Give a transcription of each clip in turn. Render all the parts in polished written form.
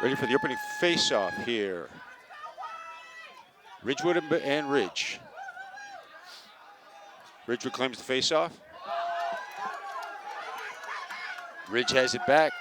Ready for the opening face-off here. Ridgewood and Ridge. Ridgewood claims the face-off. Ridge has it back.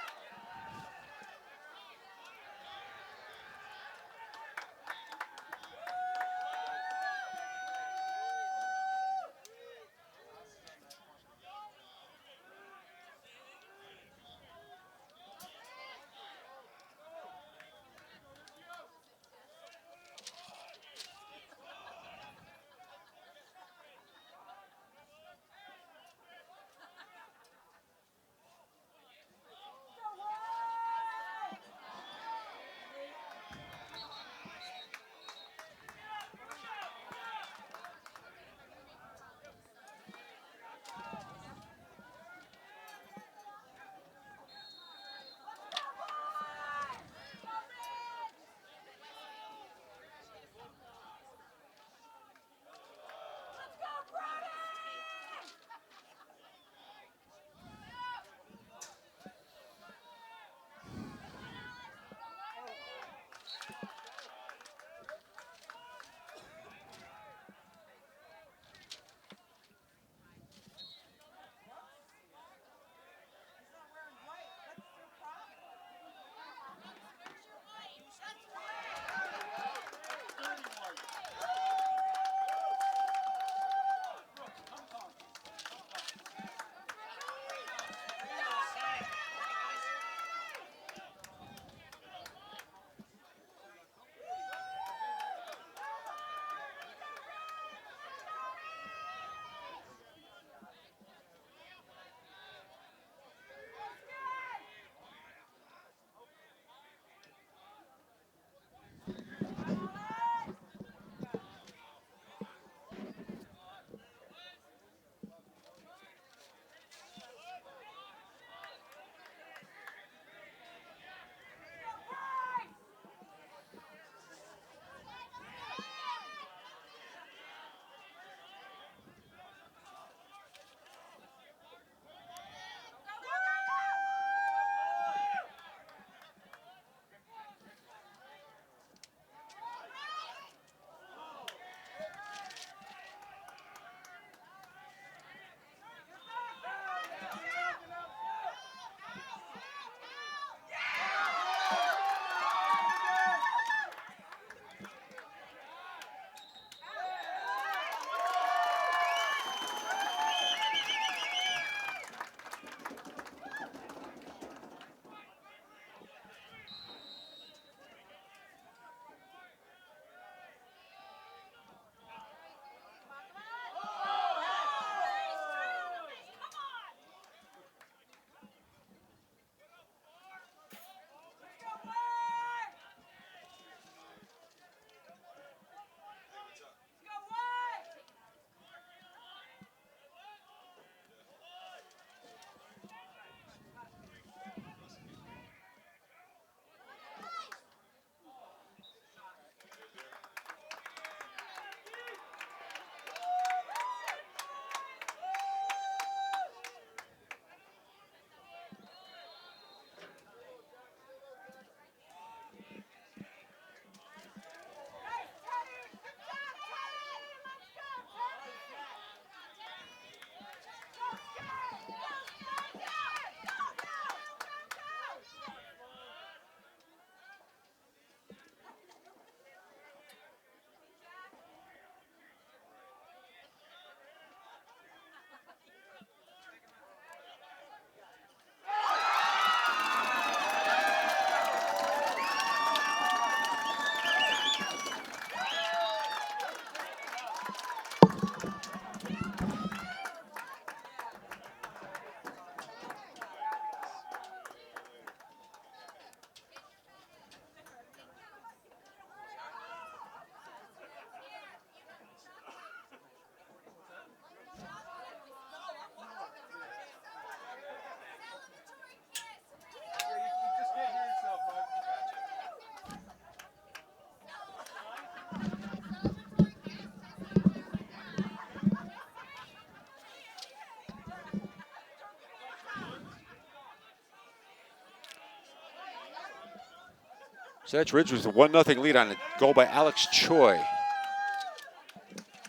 So that's Ridgewood with a 1-0 lead on a goal by Alex Choi.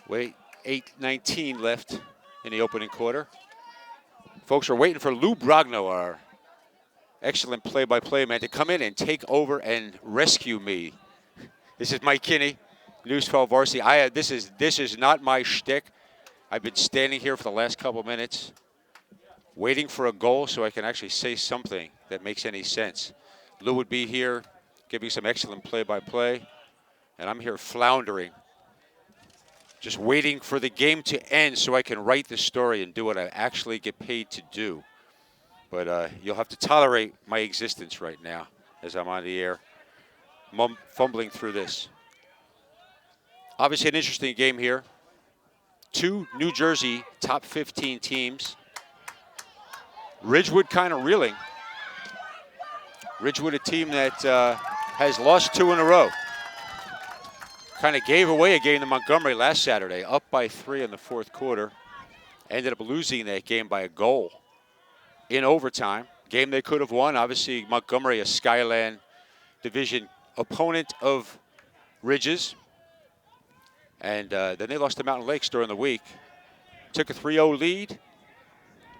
Wait, 8:19 left in the opening quarter. Folks are waiting for Lou Brogno, our excellent play-by-play man, to come in and take over and rescue me. This is Mike Kinney, News 12 Varsity. This is not my shtick. I've been standing here for the last couple minutes, waiting for a goal so I can actually say something that makes any sense. Lou would be here, giving some excellent play-by-play, and I'm here floundering, just waiting for the game to end so I can write the story and do what I actually get paid to do. But you'll have to tolerate my existence right now as I'm on the air, fumbling through this. Obviously an interesting game here. Two New Jersey top 15 teams. Ridgewood kind of reeling. Ridgewood, a team that has lost 2 in a row. Kind of gave away a game to Montgomery last Saturday, up by 3 in the fourth quarter. Ended up losing that game by a goal in overtime. Game they could have won. Obviously, Montgomery, a Skyland Division opponent of Ridges. And then they lost to Mountain Lakes during the week. Took a 3-0 lead.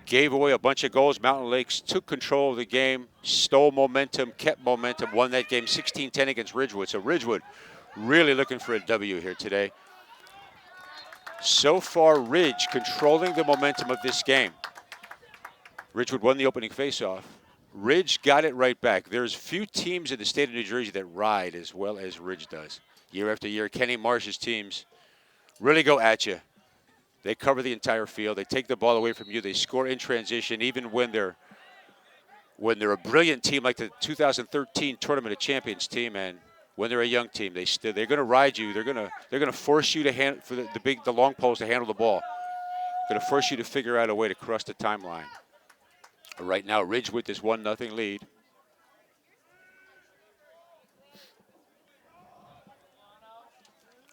Gave away a bunch of goals. Mountain Lakes took control of the game, stole momentum, kept momentum, won that game 16-10 against Ridgewood. So Ridgewood really looking for a W here today. So far, Ridge controlling the momentum of this game. Ridgewood won the opening faceoff. Ridge got it right back. There's few teams in the state of New Jersey that ride as well as Ridge does. Year after year, Kenny Marsh's teams really go at you. They cover the entire field. They take the ball away from you. They score in transition, even when they're a brilliant team like the 2013 Tournament of Champions team, and when they're a young team, they're going to ride you. They're going to force you to for the long poles to handle the ball. Going to force you to figure out a way to cross the timeline. Right now, Ridge with this 1-0 lead.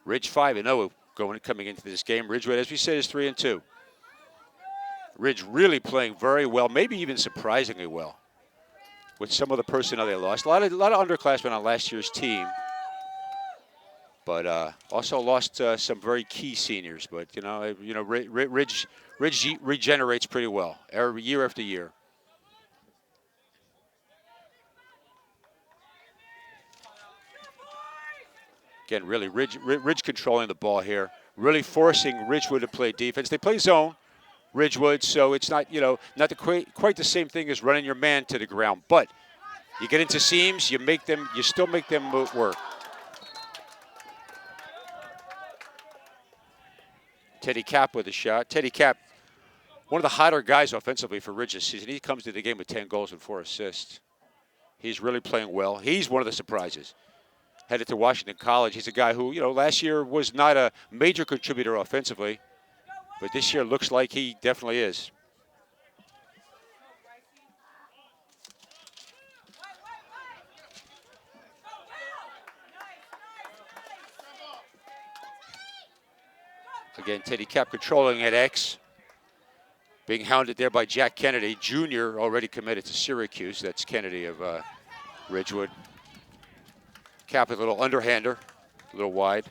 Ridge 5-0 coming into this game. Ridgewood, as we said, is 3-2. Ridge really playing very well, maybe even surprisingly well, with some of the personnel they lost. A lot of underclassmen on last year's team, but also lost some very key seniors. But Ridge regenerates pretty well year after year. Again, really, Ridge controlling the ball here, really forcing Ridgewood to play defense. They play zone, Ridgewood, so it's not quite the same thing as running your man to the ground. But you get into seams, you still make them work. Teddy Cap with a shot. Teddy Cap, one of the hotter guys offensively for Ridge this season. He comes to the game with 10 goals and 4 assists. He's really playing well. He's one of the surprises. Headed to Washington College. He's a guy who, last year was not a major contributor offensively, but this year looks like he definitely is. Again, Teddy Cap controlling at X. Being hounded there by Jack Kennedy, Jr., already committed to Syracuse. That's Kennedy of Ridgewood. Cap a little underhander, a little wide.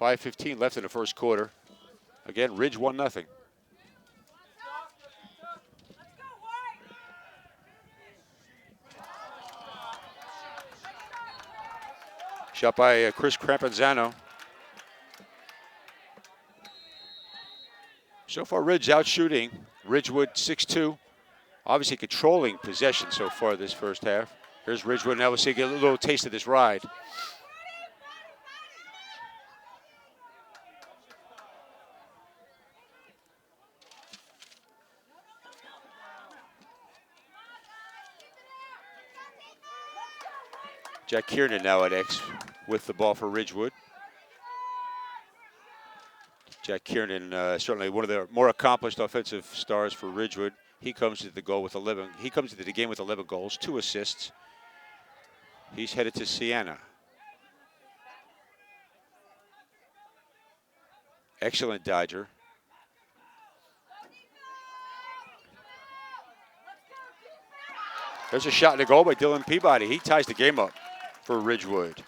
.5:15 left in the first quarter. Again, Ridge 1-0. Shot by Chris Crampenzano. So far, Ridge out shooting. Ridgewood 6-2. Obviously controlling possession so far this first half. Here's Ridgewood. Now we'll see get a little taste of this ride. Jack Kiernan now at X with the ball for Ridgewood. Jack Kiernan, certainly one of the more accomplished offensive stars for Ridgewood. He comes to the goal with 11. He comes into the game with 11 goals, 2 assists. He's headed to Siena. Excellent Dodger. There's a shot in the goal by Dylan Peabody. He ties the game up for Ridgewood.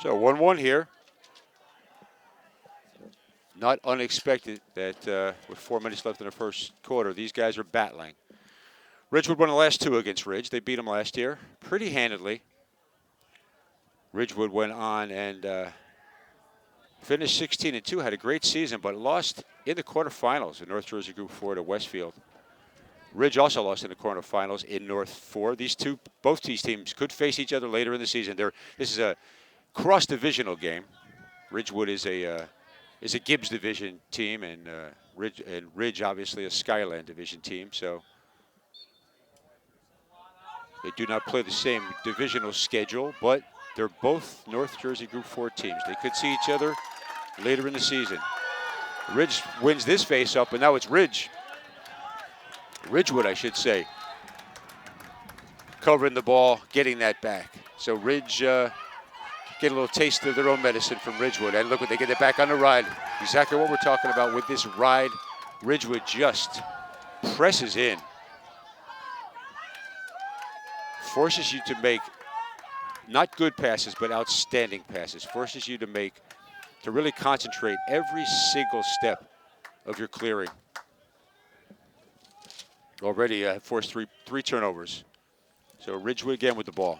So 1-1 here. Not unexpected that with 4 minutes left in the first quarter, these guys are battling. Ridgewood won the last two against Ridge. They beat them last year pretty handedly. Ridgewood went on and finished 16-2, had a great season, but lost in the quarterfinals in North Jersey Group 4 to Westfield. Ridge also lost in the quarterfinals in North 4. Both these teams could face each other later in the season. This is a cross-divisional game. Ridgewood is a Gibbs Division team, and Ridge obviously a Skyland Division team. So they do not play the same divisional schedule, but they're both North Jersey Group 4 teams. They could see each other later in the season. Ridge wins this face-up, and now it's Ridgewood, I should say, covering the ball, getting that back. So Ridge get a little taste of their own medicine from Ridgewood. And look what they get it back on the ride. Exactly what we're talking about with this ride. Ridgewood just presses in. Forces you to make not good passes, but outstanding passes. Forces you to really concentrate every single step of your clearing. Already forced three turnovers. So Ridgewood again with the ball.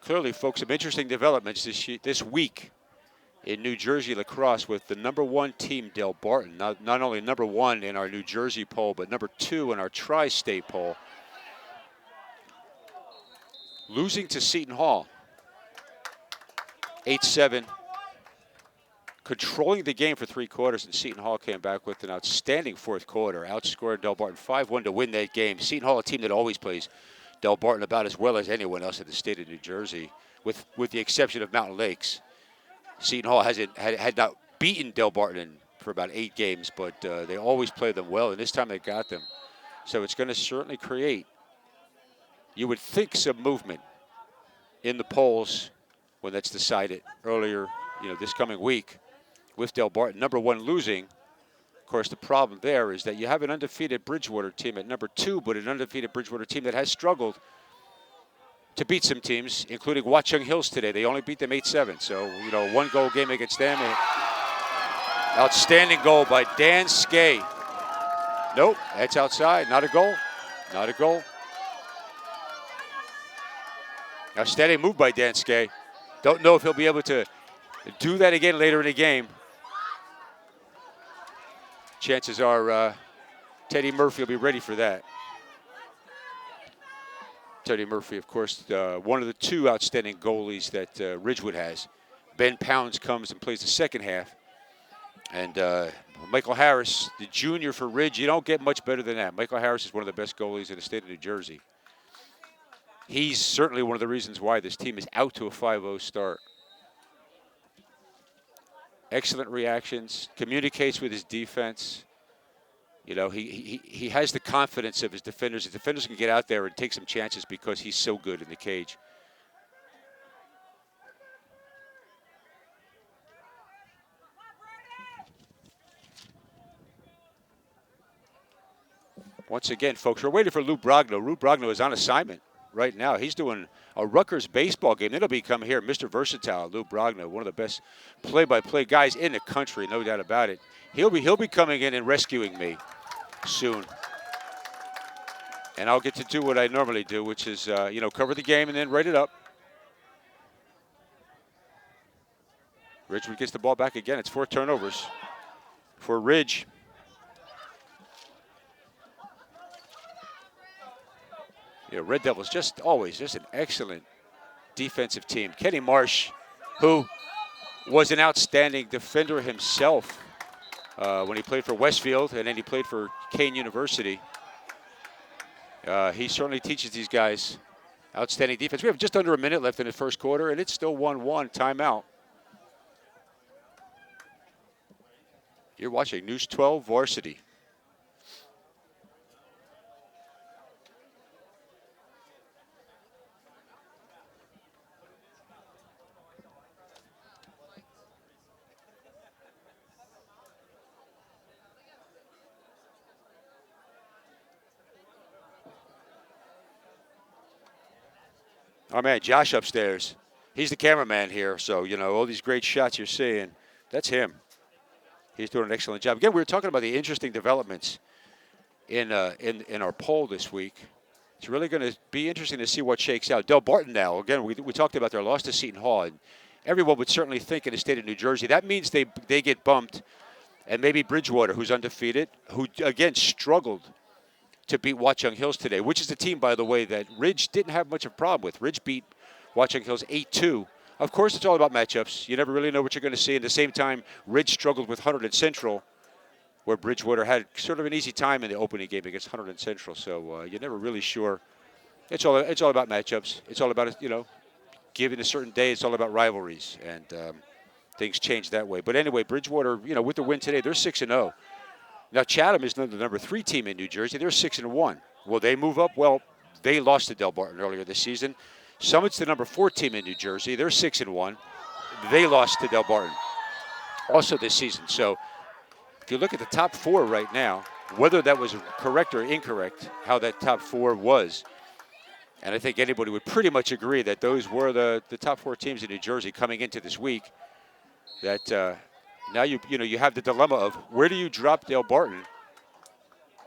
Clearly, folks, some interesting developments this week in New Jersey lacrosse with the #1 team, Del Barton. Not only #1 in our New Jersey poll, but #2 in our tri-state poll. Losing to Seton Hall, 8-7. Controlling the game for 3 quarters, and Seton Hall came back with an outstanding fourth quarter. Outscored Del Barton 5-1 to win that game. Seton Hall, a team that always plays Del Barton about as well as anyone else in the state of New Jersey, with the exception of Mountain Lakes. Seton Hall had not beaten Del Barton for about 8 games, but they always play them well, and this time they got them. So it's going to certainly create, you would think, some movement in the polls when that's decided earlier, this coming week, with Del Barton #1 losing. Of course, the problem there is that you have an undefeated Bridgewater team at #2, but an undefeated Bridgewater team that has struggled to beat some teams, including Watchung Hills today. They only beat them 8-7. So, 1-goal game against them. Outstanding goal by Dan Skay. Nope, that's outside. Not a goal. Not a goal. Outstanding move by Dan Skay. Don't know if he'll be able to do that again later in the game. Chances are Teddy Murphy will be ready for that. Teddy Murphy, of course, one of the 2 outstanding goalies that Ridgewood has. Ben Pounds comes and plays the second half. And Michael Harris, the junior for Ridge, you don't get much better than that. Michael Harris is one of the best goalies in the state of New Jersey. He's certainly one of the reasons why this team is out to a 5-0 start. Excellent reactions, communicates with his defense. He has the confidence of his defenders. The defenders can get out there and take some chances because he's so good in the cage. Once again, folks, we're waiting for Lou Brogno. Lou Brogno is on assignment right now. He's doing a Rutgers baseball game. Then he'll be coming here, Mr. Versatile, Lou Brogno, one of the best play-by-play guys in the country, no doubt about it. He'll be coming in and rescuing me soon. And I'll get to do what I normally do, which is, cover the game and then write it up. Ridgewood gets the ball back again. It's 4 turnovers for Ridge. Yeah, Red Devils just always just an excellent defensive team. Kenny Marsh, who was an outstanding defender himself when he played for Westfield, and then he played for Kane University. He certainly teaches these guys outstanding defense. We have just under a minute left in the first quarter, and it's still 1-1, timeout. You're watching News 12 Varsity. Oh, man, Josh upstairs. He's the cameraman here, so, you know, all these great shots you're seeing, that's him. He's doing an excellent job. Again, we were talking about the interesting developments in our poll this week. It's really going to be interesting to see what shakes out. Del Barton now, again, we talked about their loss to Seton Hall, and everyone would certainly think in the state of New Jersey, that means they get bumped, and maybe Bridgewater, who's undefeated, who, again, struggled to beat Watchung Hills today, which is the team, by the way, that Ridge didn't have much of a problem with. Ridge beat Watchung Hills 8-2. Of course, it's all about matchups. You never really know what you're going to see. At the same time, Ridge struggled with Hunterdon Central, where Bridgewater had sort of an easy time in the opening game against Hunterdon Central. So you're never really sure. It's all about matchups. It's all about, you know, given a certain day, it's all about rivalries, and things change that way. But anyway, Bridgewater, you know, with the win today, they're 6-0. Now, Chatham is the number 3 team in New Jersey. They're 6-1. Will they move up? Well, they lost to Del Barton earlier this season. Summit's the number 4 team in New Jersey. They're 6-1. They lost to Del Barton also this season. So if you look at the top 4 right now, whether that was correct or incorrect, how that top 4 was, and I think anybody would pretty much agree that those were the top 4 teams in New Jersey coming into this week, that now you have the dilemma of where do you drop Del Barton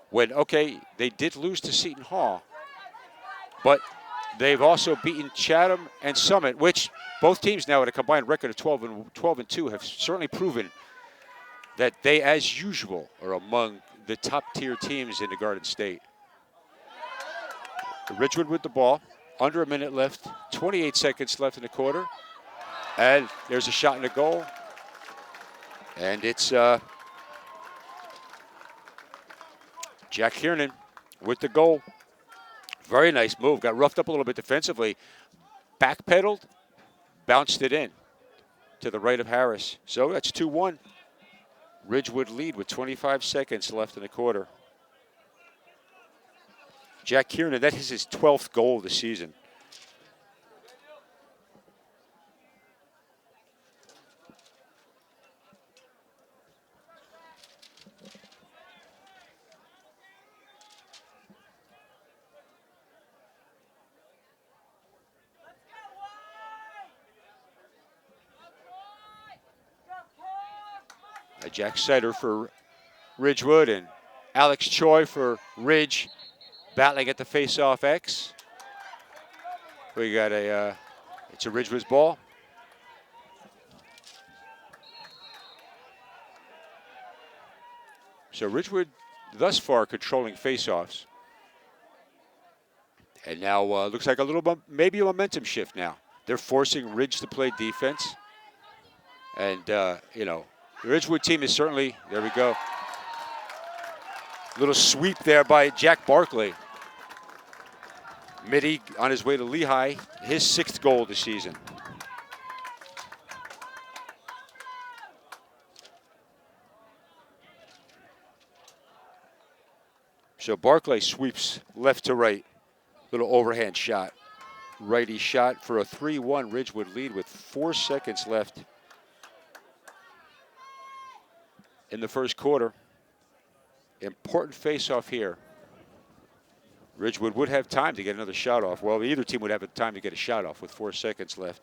when, okay, they did lose to Seton Hall, but they've also beaten Chatham and Summit, which both teams now at a combined record of 12-2 have certainly proven that they, as usual, are among the top-tier teams in the Garden State. Ridgewood with the ball, under a minute left, 28 seconds left in the quarter, and there's a shot in the goal. And it's Jack Kiernan with the goal. Very nice move. Got roughed up a little bit defensively. Backpedaled, bounced it in to the right of Harris. So that's 2-1. Ridgewood lead with 25 seconds left in the quarter. Jack Kiernan, that is his 12th goal of the season. Jack Sider for Ridgewood and Alex Choi for Ridge, battling at the face-off X. We got it's a Ridgewood's ball. So Ridgewood thus far controlling face-offs. And now looks like a little, maybe a momentum shift now. They're forcing Ridge to play defense. And, you know, the Ridgewood team is certainly, there we go. Little sweep there by Jack Barkley. Mitty on his way to Lehigh, his 6th goal this season. So Barkley sweeps left to right. Little overhand shot. Righty shot for a 3-1 Ridgewood lead with 4 seconds left in the first quarter. Important face-off here. Ridgewood would have time to get another shot off. Well, either team would have time to get a shot off with 4 seconds left.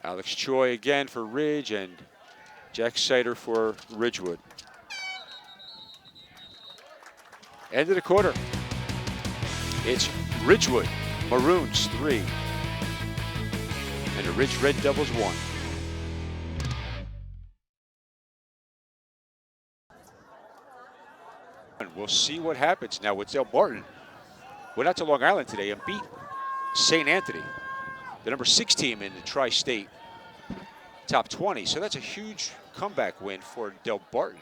Alex Choi again for Ridge and Jack Sider for Ridgewood. End of the quarter. It's Ridgewood Maroons 3 and the Ridge Red Devils 1. And we'll see what happens now with Del Barton. Went out to Long Island today and beat St. Anthony, the number 6 team in the Tri-State top 20. So that's a huge comeback win for Del Barton.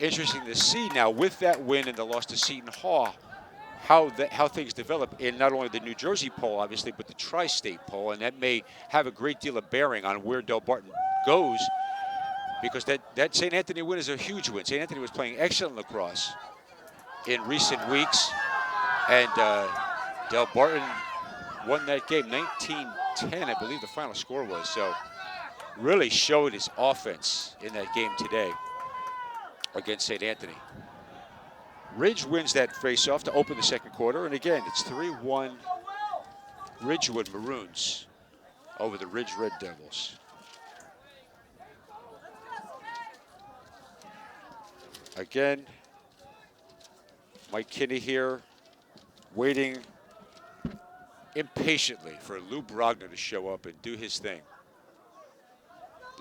Interesting to see now with that win and the loss to Seton Hall, how things develop in not only the New Jersey poll, obviously, but the Tri-State poll, and that may have a great deal of bearing on where Del Barton goes, because that St. Anthony win is a huge win. St. Anthony was playing excellent lacrosse in recent weeks, and Del Barton won that game 19-10, I believe the final score was. So really showed his offense in that game today against St. Anthony. Ridge wins that faceoff to open the second quarter, and again, it's 3-1 Ridgewood Maroons over the Ridge Red Devils. Again, Mike Kinney here, waiting impatiently for Lou Brogna to show up and do his thing.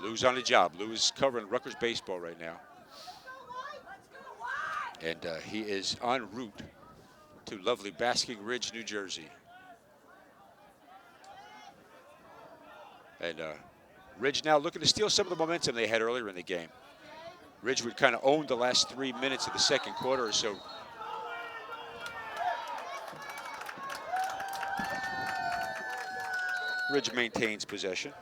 Lou's on the job. Lou is covering Rutgers baseball right now. And he is en route to lovely Basking Ridge, New Jersey. And Ridge now looking to steal some of the momentum they had earlier in the game. Ridgewood kind of owned the last 3 minutes of the second quarter or so. Ridge maintains possession.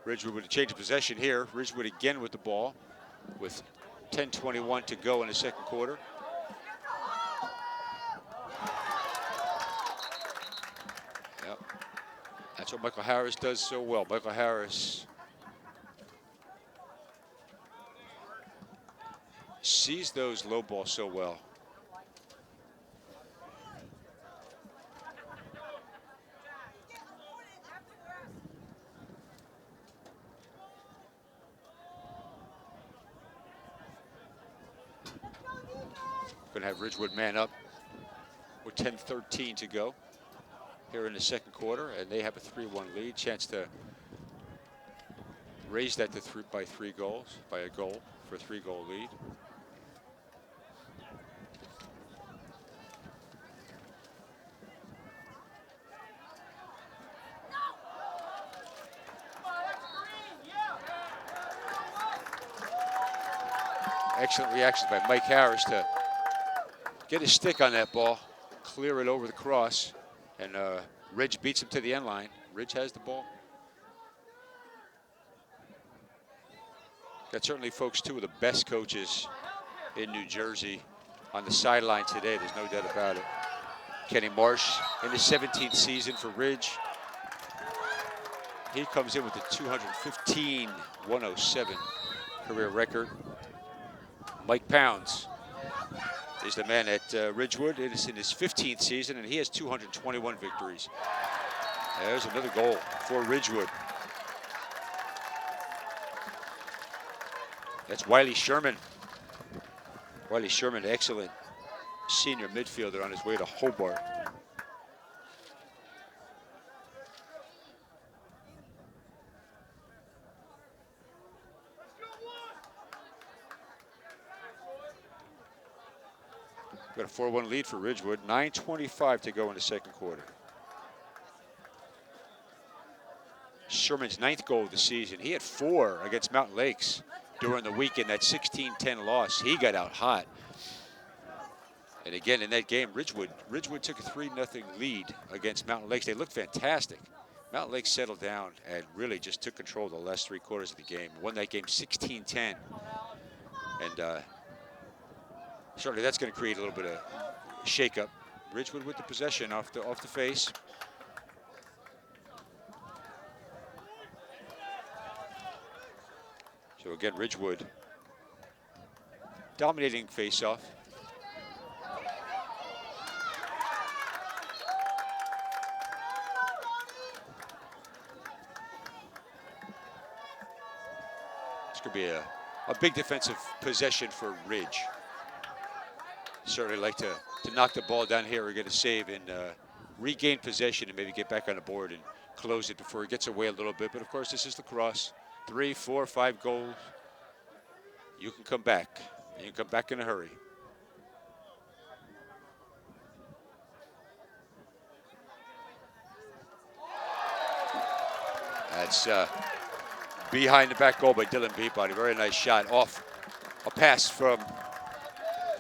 Ridgewood with a change of possession here. Ridgewood again with the ball with 10:21 to go in the second quarter. Yep. That's what Michael Harris does so well. Michael Harris sees those low balls so well. Going to have Ridgewood man up with 10:13 to go here in the second quarter, and they have a 3-1 lead. Chance to raise that to by a goal for a 3-goal lead. Excellent reaction by Mike Harris to get his stick on that ball, clear it over the cross, and Ridge beats him to the end line. Ridge has the ball. Got certainly, folks, two of the best coaches in New Jersey on the sideline today. There's no doubt about it. Kenny Marsh in his 17th season for Ridge. He comes in with a 215-107 career record. Mike Pounds is the man at Ridgewood. It is in his 15th season, and he has 221 victories. There's another goal for Ridgewood. That's Wiley Sherman. Wiley Sherman, excellent senior midfielder on his way to Hobart. Got a 4-1 lead for Ridgewood. 9:25 to go in the second quarter. Sherman's 9th goal of the season. He had 4 against Mountain Lakes during the week in that 16-10 loss. He got out hot. And again, in that game, Ridgewood took a 3-0 lead against Mountain Lakes. They looked fantastic. Mountain Lakes settled down and really just took control of the last 3 quarters of the game. Won that game 16-10. And certainly that's going to create a little bit of shakeup Ridgewood with the possession off the face. So again, Ridgewood dominating faceoff. This could be a big defensive possession for Ridge. Certainly like to knock the ball down here or get a save and regain possession and maybe get back on the board and close it before it gets away a little bit. But of course, this is lacrosse. 3, 4, 5 goals. You can come back. And you can come back in a hurry. That's behind the back goal by Dylan Peabody. Very nice shot off a pass from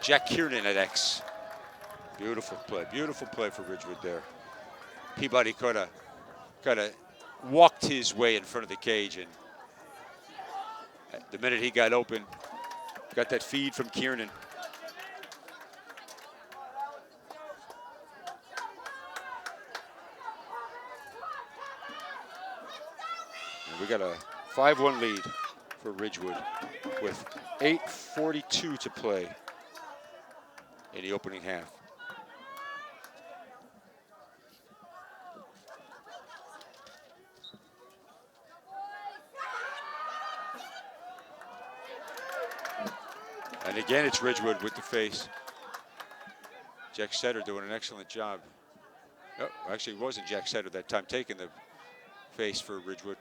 Jack Kiernan at X. Beautiful play for Ridgewood there. Peabody kind of walked his way in front of the cage, and the minute he got open, got that feed from Kiernan. And we got a 5-1 lead for Ridgewood with 8:42 to play in the opening half. And again, it's Ridgewood with the face. Jack Setter doing an excellent job. Oh, actually, it wasn't Jack Setter that time taking the face for Ridgewood.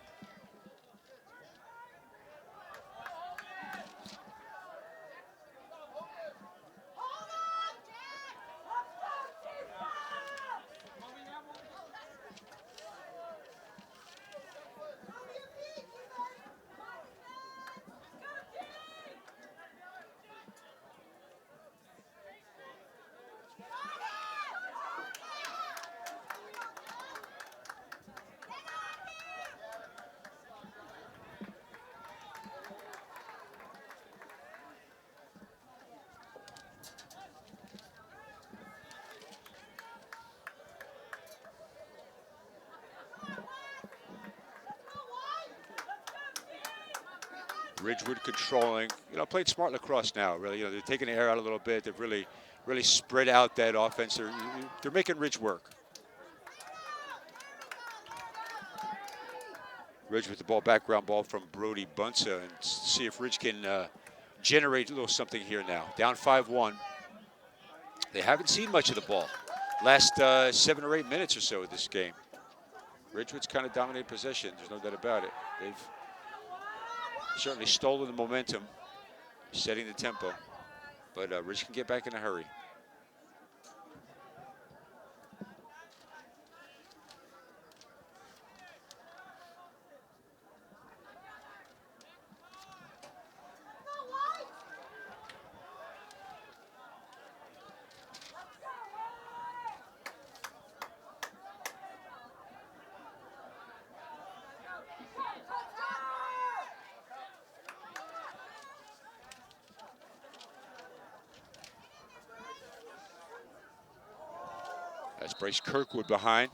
Ridgewood controlling, played smart lacrosse now, really. They're taking the air out a little bit. They've really spread out that offense. They're making Ridge work. Ridge with the ball, background ball from Brody Bunsa, and see if Ridge can generate a little something here now. Down 5-1. They haven't seen much of the ball last 7 or 8 minutes or so of this game. Ridgewood's kind of dominated possession. There's no doubt about it. They've certainly stolen the momentum, setting the tempo, but Ridge can get back in a hurry. That's Bryce Kirkwood behind.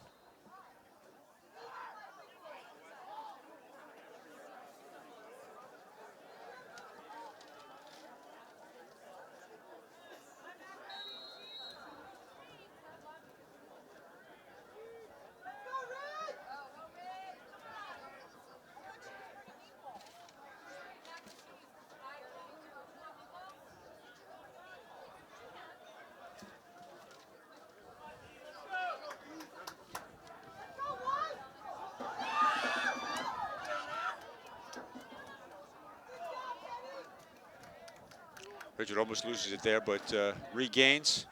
Ridgewood almost loses it there, but regains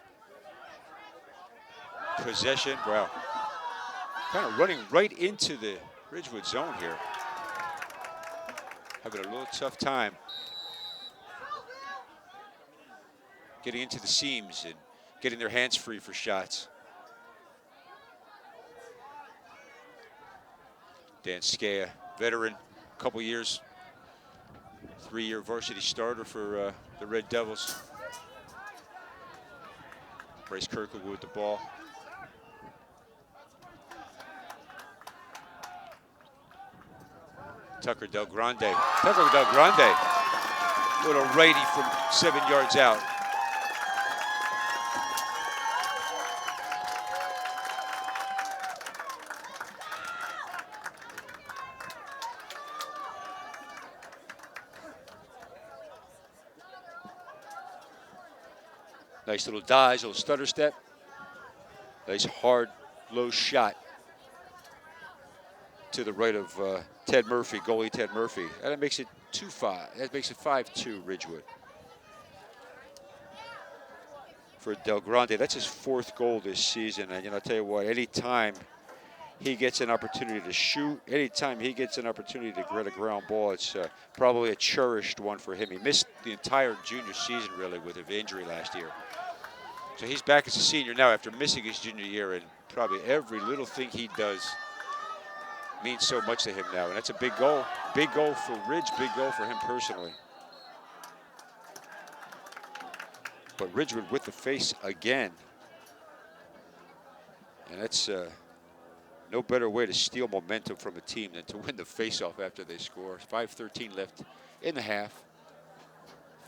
possession. Wow. Kind of running right into the Ridgewood zone here. Having a little tough time getting into the seams and getting their hands free for shots. Dan Skea, veteran, couple years, 3-year varsity starter for the Red Devils. Bryce Kirkwood with the ball. Tucker Del Grande. Tucker Del Grande. Little righty from 7 yards out. Nice little dives, little stutter step. Nice hard, low shot to the right of Ted Murphy, goalie Ted Murphy. And that makes it 2-5. That makes it 5-2 Ridgewood. For Del Grande, that's his 4th goal this season. And I'll tell you what, anytime he gets an opportunity to shoot, anytime he gets an opportunity to get a ground ball, it's probably a cherished one for him. He missed the entire junior season, really, with an injury last year. So he's back as a senior now after missing his junior year, and probably every little thing he does means so much to him now. And that's a big goal. Big goal for Ridge, big goal for him personally. But Ridgewood with the face again. And that's no better way to steal momentum from a team than to win the faceoff after they score. 5:13 left in the half.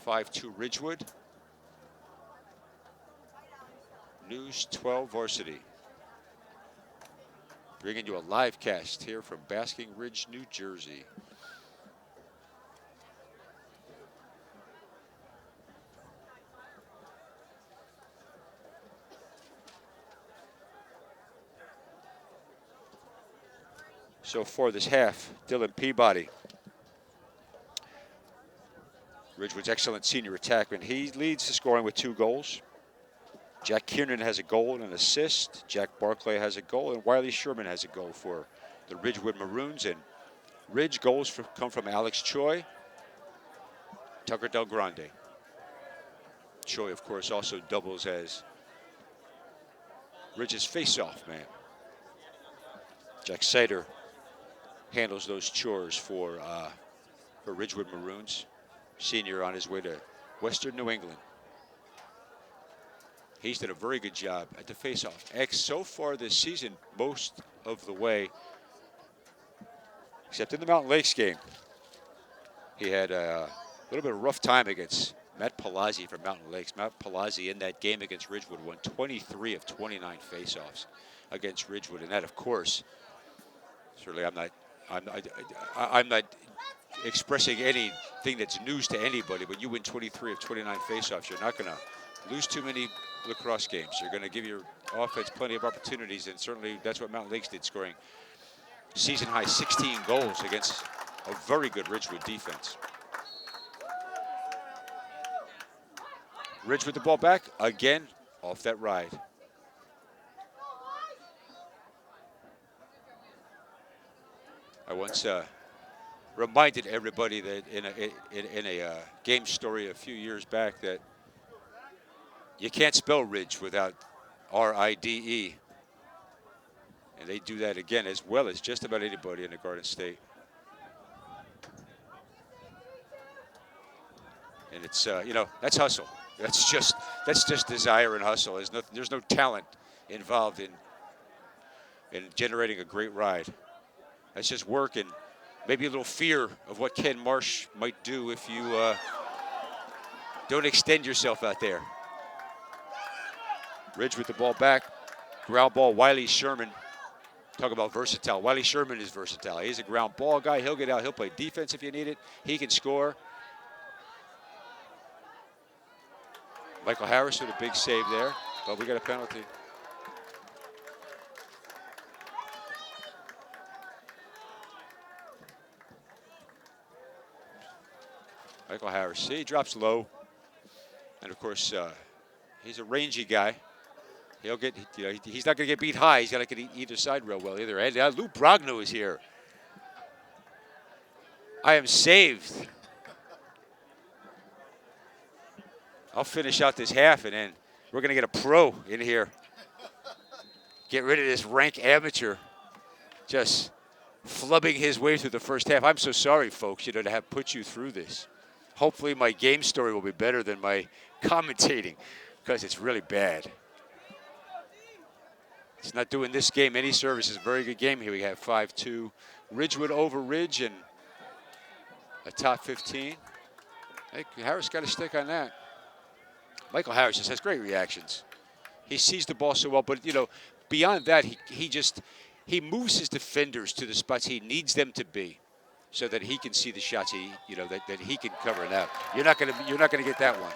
5-2 Ridgewood. News 12 Varsity. Bringing you a live cast here from Basking Ridge, New Jersey. So far this half, Dylan Peabody. Ridgewood's excellent senior attackman. He leads the scoring with 2 goals. Jack Kiernan has a goal and an assist. Jack Barclay has a goal, and Wiley Sherman has a goal for the Ridgewood Maroons. And Ridge goals come from Alex Choi, Tucker Del Grande. Choi, of course, also doubles as Ridge's face-off man. Jack Sider handles those chores for Ridgewood Maroons. Senior on his way to Western New England. He's done a very good job at the faceoff. So far this season, most of the way, except in the Mountain Lakes game. He had a little bit of a rough time against Matt Palazzi from Mountain Lakes. Matt Palazzi in that game against Ridgewood won 23 of 29 faceoffs against Ridgewood. And that, of course, certainly I'm not expressing anything that's news to anybody, but you win 23 of 29 faceoffs, you're not going to lose too many lacrosse games. You're going to give your offense plenty of opportunities, and certainly that's what Mountain Lakes did, scoring season-high 16 goals against a very good Ridgewood defense. Ridge with the ball back, again, off that ride. I once reminded everybody that in a game story a few years back that you can't spell Ridge without R-I-D-E. And they do that again as well as just about anybody in the Garden State. And it's, that's hustle. That's just desire and hustle. There's no talent involved in generating a great ride. That's just work and maybe a little fear of what Ken Marsh might do if you don't extend yourself out there. Ridge with the ball back. Ground ball, Wiley Sherman. Talk about versatile. Wiley Sherman is versatile. He's a ground ball guy. He'll get out. He'll play defense if you need it. He can score. Michael Harris with a big save there, but we got a penalty. Michael Harris, see, he drops low. And of course, he's a rangy guy. He'll get, he's not going to get beat high. He's got to get either side real well either. And Lou Brogno is here. I am saved. I'll finish out this half, and then we're going to get a pro in here. Get rid of this rank amateur just flubbing his way through the first half. I'm so sorry, folks, to have put you through this. Hopefully my game story will be better than my commentating, because it's really bad. He's not doing this game any services. Very good game here. We have 5-2. Ridgewood over Ridge and a top 15. Hey, Harris got a stick on that. Michael Harris just has great reactions. He sees the ball so well, but beyond that, he moves his defenders to the spots he needs them to be, so that he can see the shots that he can cover. Now you're not gonna get that one.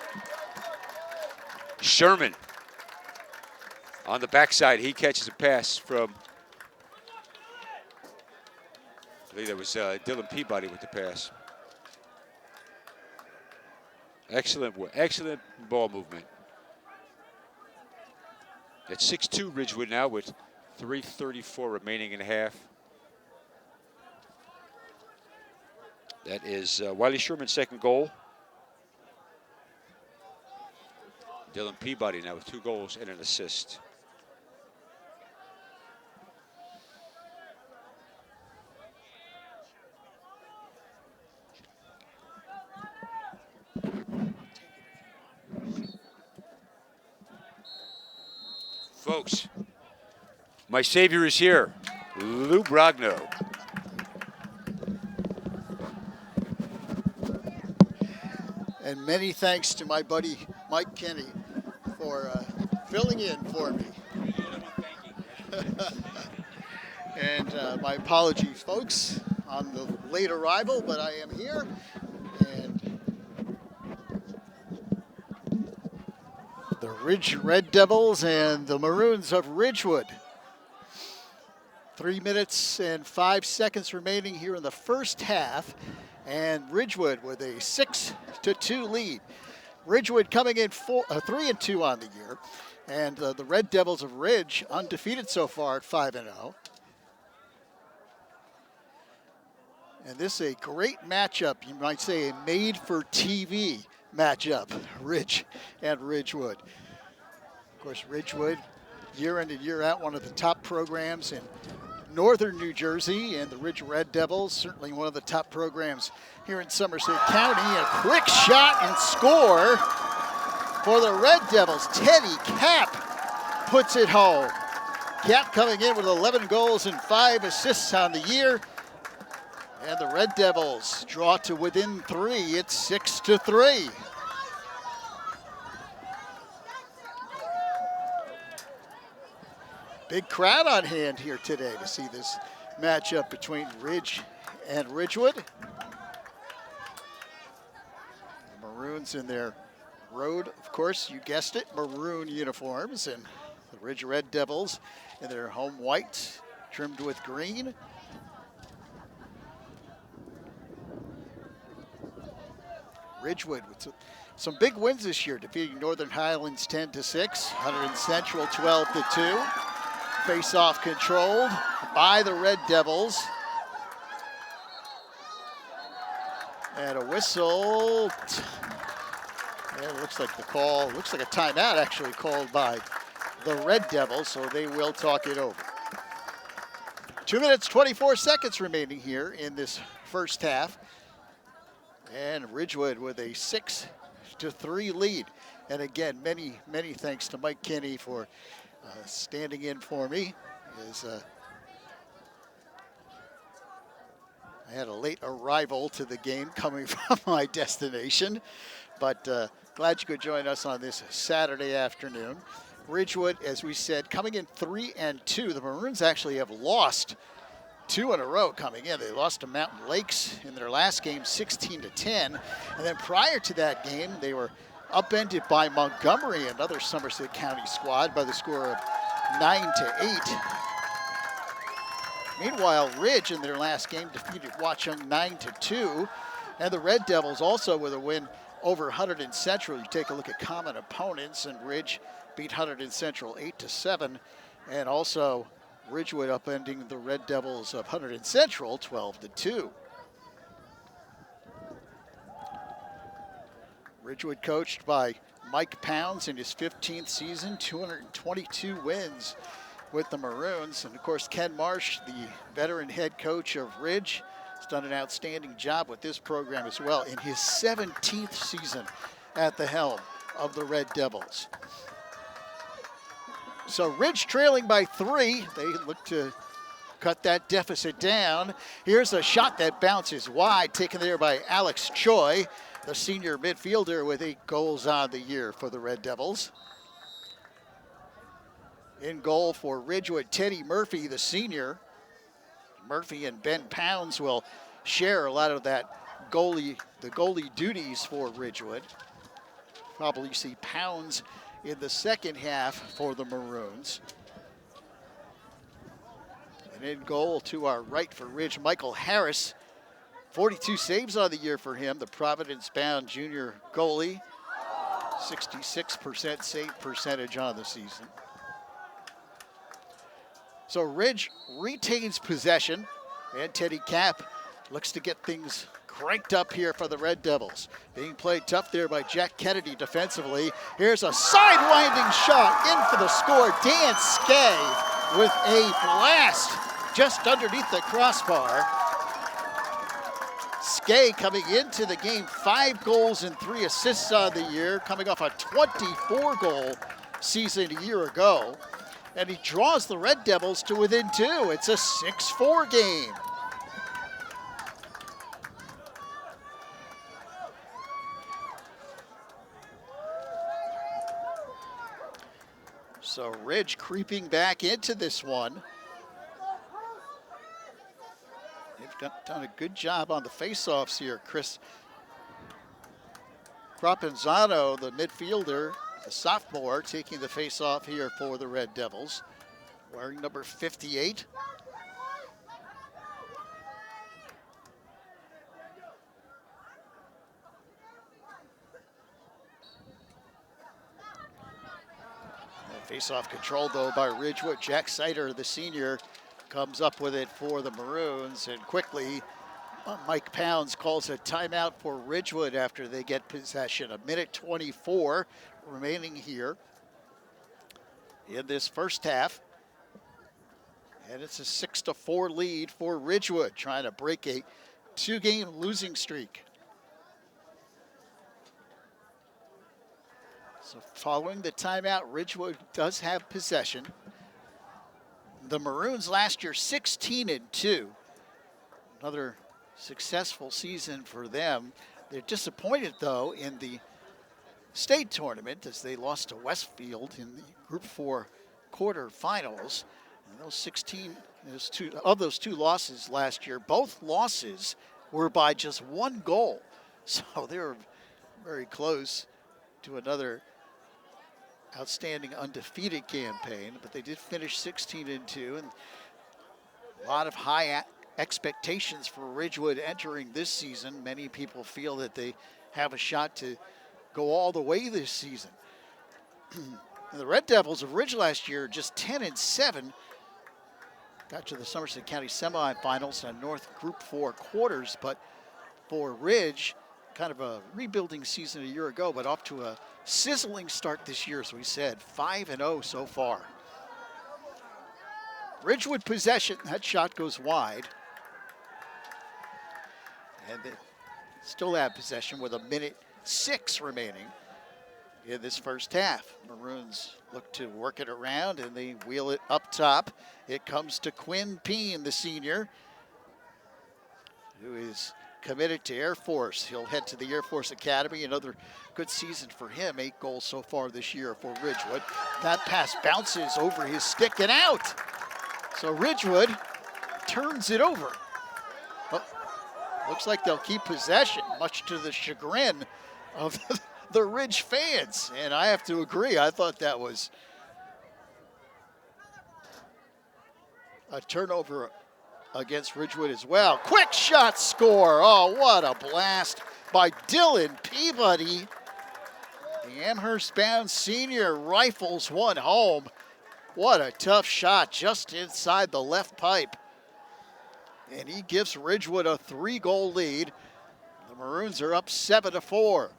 Sherman on the backside, he catches a pass from, I think that was Dylan Peabody with the pass. Excellent ball movement. At 6-2 Ridgewood now with 3:34 remaining in the half. That is Wiley Sherman's second goal. Dylan Peabody now with 2 goals and an assist. Folks, my savior is here, Lou Brogno. And many thanks to my buddy Mike Kenny for filling in for me. And my apologies, folks, on the late arrival, but I am here. And the Red Devils and the Maroons of Ridgewood. 3 minutes and 5 seconds remaining here in the first half. And Ridgewood with a 6-2 lead. Ridgewood coming in 3-2 on the year. And the Red Devils of Ridge undefeated so far at 5-0. And this is a great matchup. You might say a made-for-TV matchup, Ridge and Ridgewood. Of course, Ridgewood, year in and year out, one of the top programs in northern New Jersey, and the Ridge Red Devils, certainly one of the top programs here in Somerset County. A quick shot and score for the Red Devils. Teddy Cap puts it home. Cap coming in with 11 goals and 5 assists on the year. And the Red Devils draw to within 3. It's 6-3. Big crowd on hand here today to see this matchup between Ridge and Ridgewood. The Maroons in their road, of course, you guessed it, maroon uniforms, and the Ridge Red Devils in their home white, trimmed with green. Ridgewood with some big wins this year, defeating Northern Highlands 10-6, Hunterdon Central 12-2. Face-off controlled by the Red Devils. And a whistle. It looks like a timeout actually called by the Red Devils, so they will talk it over. 2 minutes, 24 seconds remaining here in this first half. And Ridgewood with a 6-3 lead. And again, many, many thanks to Mike Kinney for standing in for me. I had a late arrival to the game coming from my destination, but glad you could join us on this Saturday afternoon. Ridgewood, as we said, coming in 3-2. The Maroons actually have lost 2 in a row coming in. They lost to Mountain Lakes in their last game, 16-10. And then prior to that game, they were upended by Montgomery, another Somerset County squad, by the score of 9-8. Meanwhile, Ridge in their last game defeated Watchung 9-2. And the Red Devils also with a win over Hunterdon Central. You take a look at common opponents, and Ridge beat Hunterdon Central 8-7. And also Ridgewood upending the Red Devils of Hunterdon Central 12-2. Ridgewood coached by Mike Pounds in his 15th season, 222 wins with the Maroons. And of course, Ken Marsh, the veteran head coach of Ridge, has done an outstanding job with this program as well in his 17th season at the helm of the Red Devils. So Ridge trailing by 3. They look to cut that deficit down. Here's a shot that bounces wide, taken there by Alex Choi, the senior midfielder with 8 goals on the year for the Red Devils. In goal for Ridgewood, Teddy Murphy, the senior. Murphy and Ben Pounds will share a lot of the goalie duties for Ridgewood. Probably see Pounds in the second half for the Maroons. And in goal to our right for Ridge, Michael Harris. 42 saves on the year for him, the Providence-bound junior goalie. 66% save percentage on the season. So Ridge retains possession, and Teddy Cap looks to get things cranked up here for the Red Devils. Being played tough there by Jack Kennedy defensively. Here's a sidewinding shot in for the score. Dan Skay with a blast just underneath the crossbar. Skay coming into the game, 5 goals and 3 assists on the year, coming off a 24-goal season a year ago. And he draws the Red Devils to within 2. It's a 6-4 game. So Ridge creeping back into this one. They've done a good job on the faceoffs here. Chris Crapanzano, the midfielder, the sophomore, taking the faceoff here for the Red Devils, wearing number 58. Face-off controlled, though, by Ridgewood. Jack Sider, the senior, comes up with it for the Maroons, and quickly Mike Pounds calls a timeout for Ridgewood after they get possession. 1:24 remaining here in this first half. And it's a 6-4 lead for Ridgewood, trying to break a 2-game losing streak. So following the timeout, Ridgewood does have possession. The Maroons last year 16-2. Another successful season for them. They're disappointed, though, in the state tournament as they lost to Westfield in the Group 4 quarterfinals. And those two losses last year, both losses were by just 1 goal. So they were very close to another outstanding undefeated campaign, but they did finish 16-2, and a lot of high expectations for Ridgewood entering this season. Many people feel that they have a shot to go all the way this season. The Red Devils of Ridge last year just 10-7, got to the Somerset County semifinals and North Group 4 quarters, but for Ridge, kind of a rebuilding season a year ago, but off to a sizzling start this year, as we said, 5-0 so far. Ridgewood possession, that shot goes wide. And they still have possession with 1:06 remaining in this first half. Maroons look to work it around, and they wheel it up top. It comes to Quinn Peen, the senior, who is committed to Air Force. He'll head to the Air Force Academy. Another good season for him. 8 goals so far this year for Ridgewood. That pass bounces over his stick and out. So Ridgewood turns it over. Well, looks like they'll keep possession, much to the chagrin of the Ridge fans. And I have to agree, I thought that was a turnover against Ridgewood as well. Quick shot score. Oh, what a blast by Dylan Peabody. The Amherst-bound senior rifles one home. What a tough shot just inside the left pipe. And he gives Ridgewood a 3-goal lead. The Maroons are up 7-4.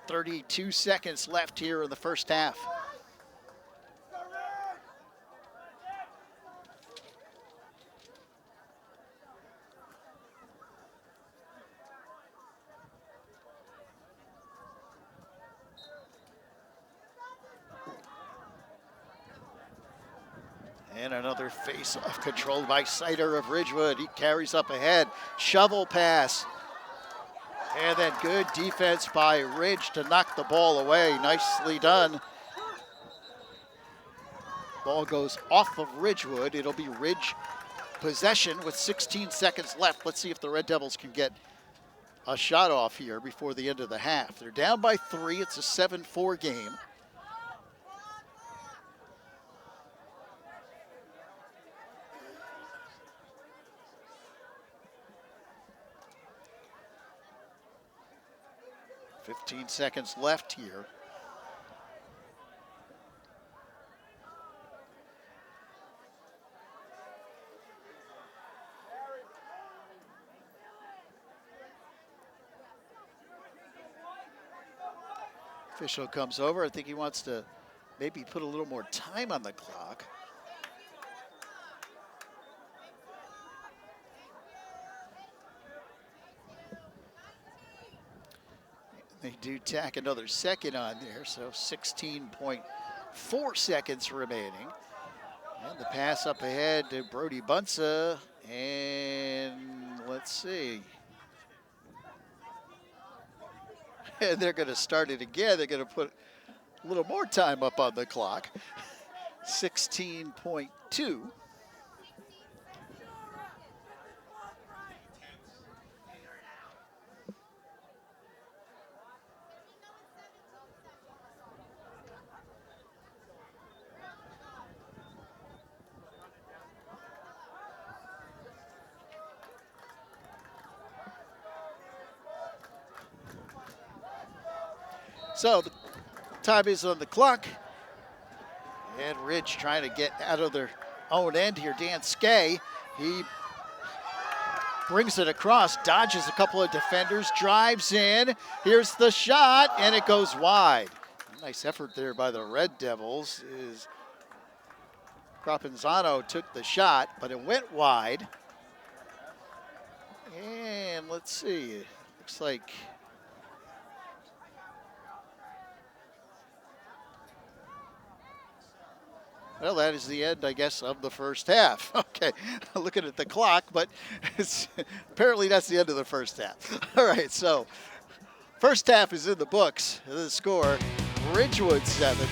.32 seconds left here in the first half. And another face-off controlled by Sider of Ridgewood. He carries up ahead. Shovel pass. And then good defense by Ridge to knock the ball away. Nicely done. Ball goes off of Ridgewood. It'll be Ridge possession with 16 seconds left. Let's see if the Red Devils can get a shot off here before the end of the half. They're down by 3. It's a 7-4 game. "15 seconds left here. Official comes over. I think he wants to maybe put a little more time on the clock. They do tack another second on there, so 16.4 seconds remaining. And the pass up ahead to Brody Bunsa. And let's see. And they're going to start it again. They're going to put a little more time up on the clock. 16.2. So the time is on the clock. And Ridge trying to get out of their own end here. Dan Skay, he brings it across, dodges a couple of defenders, drives in. Here's the shot, and it goes wide. Nice effort there by the Red Devils. Crapanzano took the shot, but it went wide. And let's see, it looks like well, that is the end, I guess, of the first half. Okay, looking at the clock, but apparently that's the end of the first half. All right, so first half is in the books. The score, Ridgewood 7,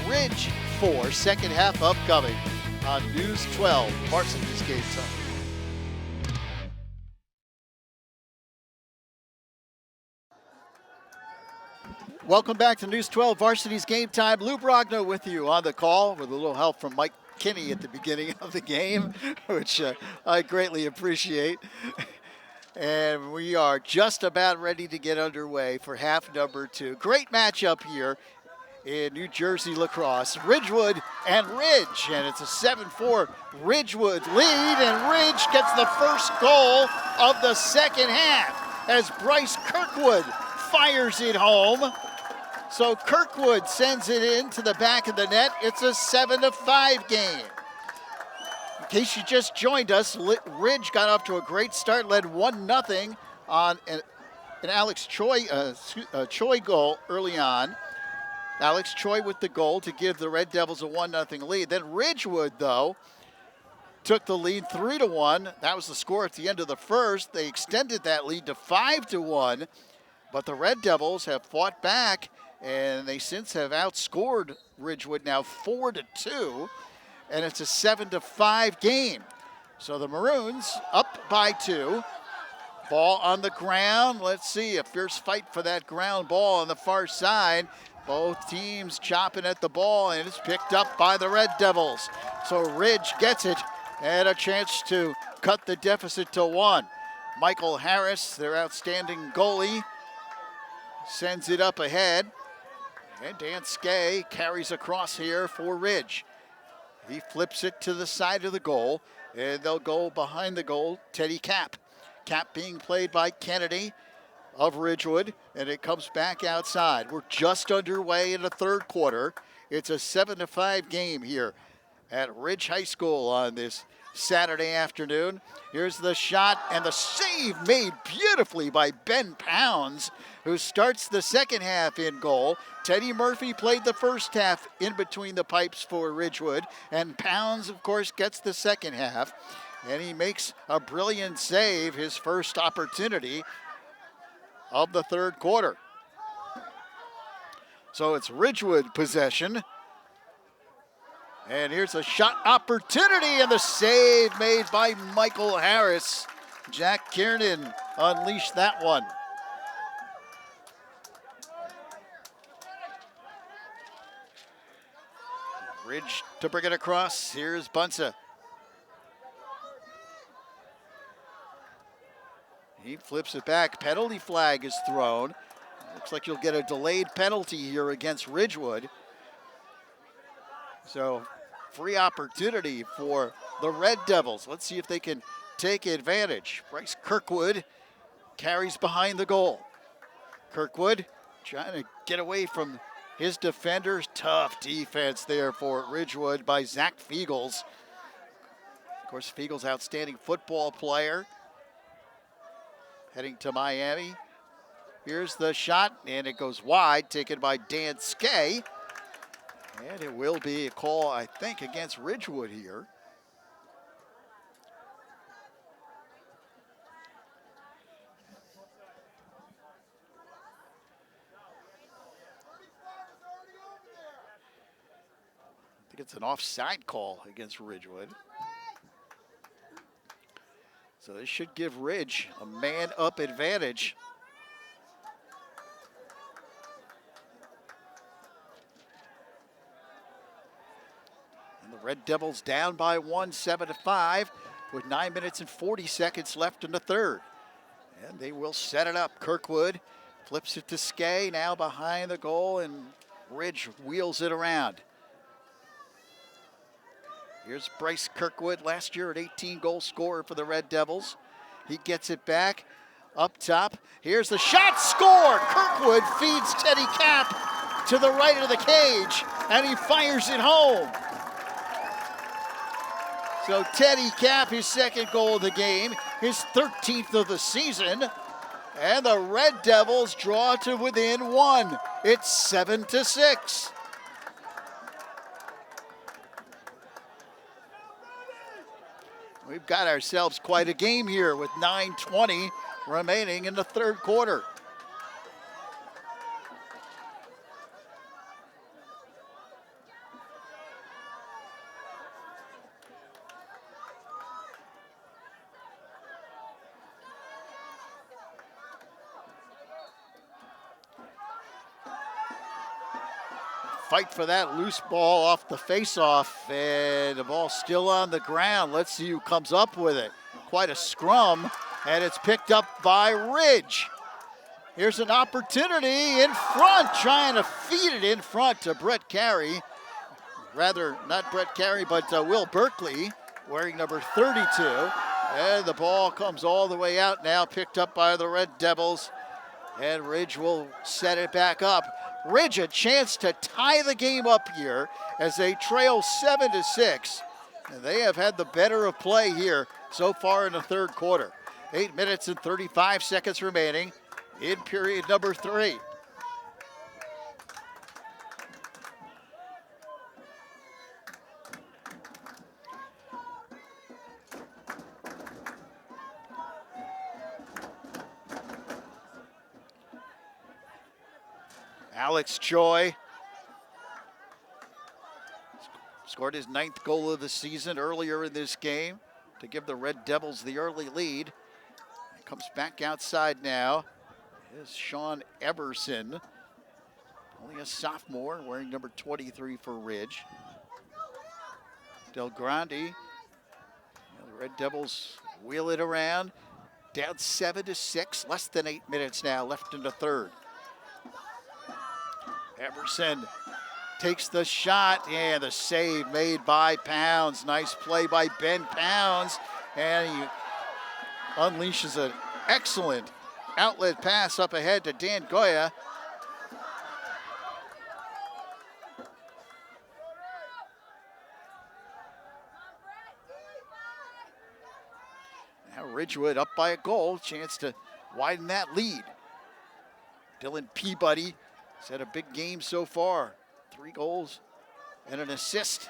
Ridge 4. Second half upcoming on News 12, Varsity's Game Time. Welcome back to News 12, Varsity's Game Time. Lou Brogno with you on the call with a little help from Mike Kinney at the beginning of the game, which I greatly appreciate. And we are just about ready to get underway for half number 2. Great matchup here in New Jersey lacrosse. Ridgewood and Ridge, and it's a 7-4 Ridgewood lead, and Ridge gets the first goal of the second half as Bryce Kirkwood fires it home. So Kirkwood sends it into the back of the net. It's a 7-5 game. In case you just joined us, Ridge got off to a great start, led 1-0 on an Alex Choi goal early on. Alex Choi with the goal to give the Red Devils a 1-0 lead. Then Ridgewood, though, took the lead 3-1. That was the score at the end of the first. They extended that lead to 5-1, but the Red Devils have fought back, and they since have outscored Ridgewood now 4-2, and it's a 7-5 game. So the Maroons up by 2. Ball on the ground. Let's see, a fierce fight for that ground ball on the far side. Both teams chopping at the ball, and it's picked up by the Red Devils. So Ridge gets it, and a chance to cut the deficit to 1. Michael Harris, their outstanding goalie, sends it up ahead. And Dan Skay carries across here for Ridge. He flips it to the side of the goal, and they'll go behind the goal, Teddy Cap. Cap being played by Kennedy of Ridgewood, and it comes back outside. We're just underway in the third quarter. It's a 7-5 game here at Ridge High School on this Saturday afternoon. Here's the shot and the save made beautifully by Ben Pounds, who starts the second half in goal. Teddy Murphy played the first half in between the pipes for Ridgewood, and Pounds, of course, gets the second half. And he makes a brilliant save, his first opportunity of the third quarter. So it's Ridgewood possession. And here's a shot opportunity, and the save made by Michael Harris. Jack Kiernan unleashed that one. Ridge to bring it across. Here's Bunsa. He flips it back. Penalty flag is thrown. Looks like you'll get a delayed penalty here against Ridgewood. So, free opportunity for the Red Devils. Let's see if they can take advantage. Bryce Kirkwood carries behind the goal. Kirkwood trying to get away from his defenders. Tough defense there for Ridgewood by Zach Fiegels. Of course, Fiegels, outstanding football player. Heading to Miami. Here's the shot, and it goes wide, taken by Dan Skay. And it will be a call, I think, against Ridgewood here. I think it's an offside call against Ridgewood. So this should give Ridge a man-up advantage. And the Red Devils down by 1, 7-5, with 9 minutes and 40 seconds left in the third. And they will set it up. Kirkwood flips it to Skay, now behind the goal, and Ridge wheels it around. Here's Bryce Kirkwood, last year an 18-goal scorer for the Red Devils. He gets it back up top. Here's the shot, scored! Kirkwood feeds Teddy Cap to the right of the cage, and he fires it home. So Teddy Cap, his second goal of the game, his 13th of the season, and the Red Devils draw to within 1. It's 7-6. We've got ourselves quite a game here with 9:20 remaining in the third quarter. Fight for that loose ball off the faceoff, and the ball still on the ground. Let's see who comes up with it. Quite a scrum, and it's picked up by Ridge. Here's an opportunity in front, trying to feed it in front to Brett Carey. Rather, not Brett Carey, but Will Berkeley, wearing number 32. And the ball comes all the way out now, picked up by the Red Devils. And Ridge will set it back up. Ridge a chance to tie the game up here as they trail 7-6. And they have had the better of play here so far in the third quarter. 8 minutes and 35 seconds remaining in period number 3. Alex Choi scored his 9th goal of the season earlier in this game to give the Red Devils the early lead. He comes back outside now. Is Sean Everson, only a sophomore, wearing number 23 for Ridge. Del Grande, the Red Devils wheel it around, down 7-6, less than 8 minutes now left in the third. Everson takes the shot, and the save made by Pounds. Nice play by Ben Pounds, and he unleashes an excellent outlet pass up ahead to Dan Goya. Ridgewood up by a goal, chance to widen that lead. Dylan Peabody has had a big game so far. 3 goals and an assist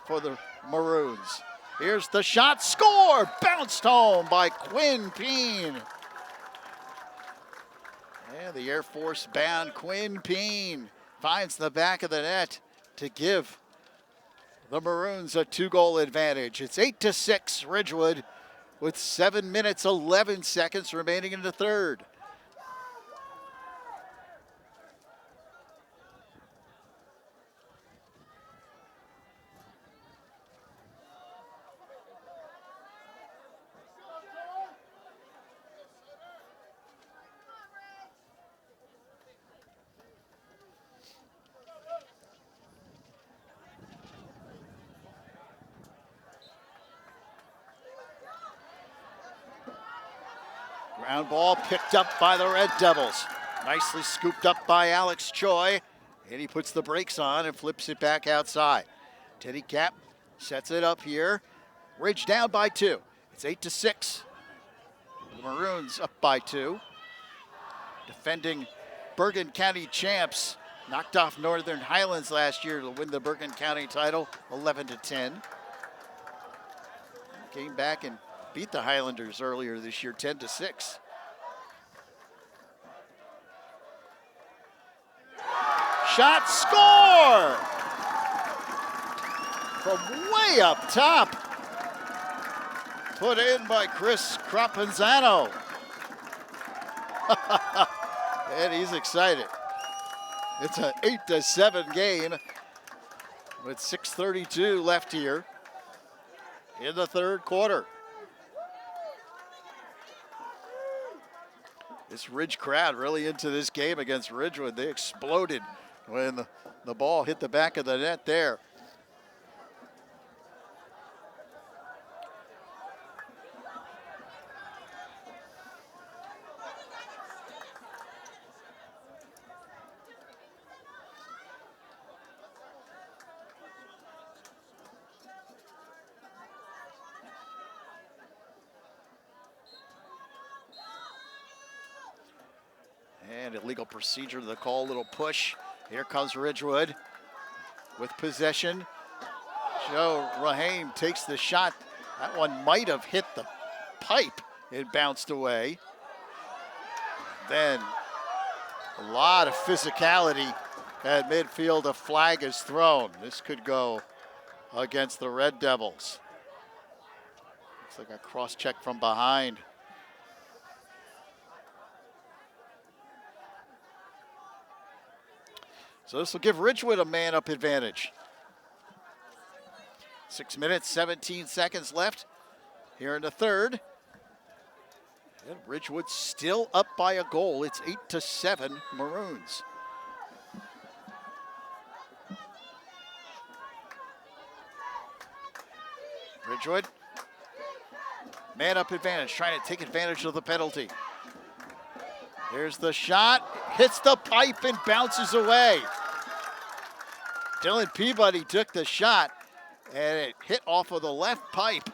for the Maroons. Here's the shot, score! Bounced home by Quinn Peen. And the Air Force bound Quinn Peen finds the back of the net to give the Maroons a 2-goal advantage. It's 8-6 Ridgewood with 7 minutes, 11 seconds remaining in the third. Ground ball picked up by the Red Devils. Nicely scooped up by Alex Choi. And he puts the brakes on and flips it back outside. Teddy Cap sets it up here. Ridge down by 2. It's 8-6. The Maroons up by 2. Defending Bergen County champs. Knocked off Northern Highlands last year to win the Bergen County title, 11-10. Came back and beat the Highlanders earlier this year, 10-6. Shot, score! From way up top. Put in by Chris Crapanzano. And he's excited. It's an 8-7 game with 6:32 left here in the third quarter. This Ridge crowd really into this game against Ridgewood. They exploded when the ball hit the back of the net there. And illegal procedure, the call, little push. Here comes Ridgewood with possession. Joe Rahane takes the shot. That one might have hit the pipe. It bounced away. Then a lot of physicality at midfield. A flag is thrown. This could go against the Red Devils. Looks like a cross check from behind. So this will give Ridgewood a man-up advantage. 6 minutes, 17 seconds left here in the third. And Ridgewood still up by a goal. It's 8-7 Maroons. Ridgewood, man-up advantage, trying to take advantage of the penalty. Here's the shot, hits the pipe and bounces away. Dylan Peabody took the shot, and it hit off of the left pipe.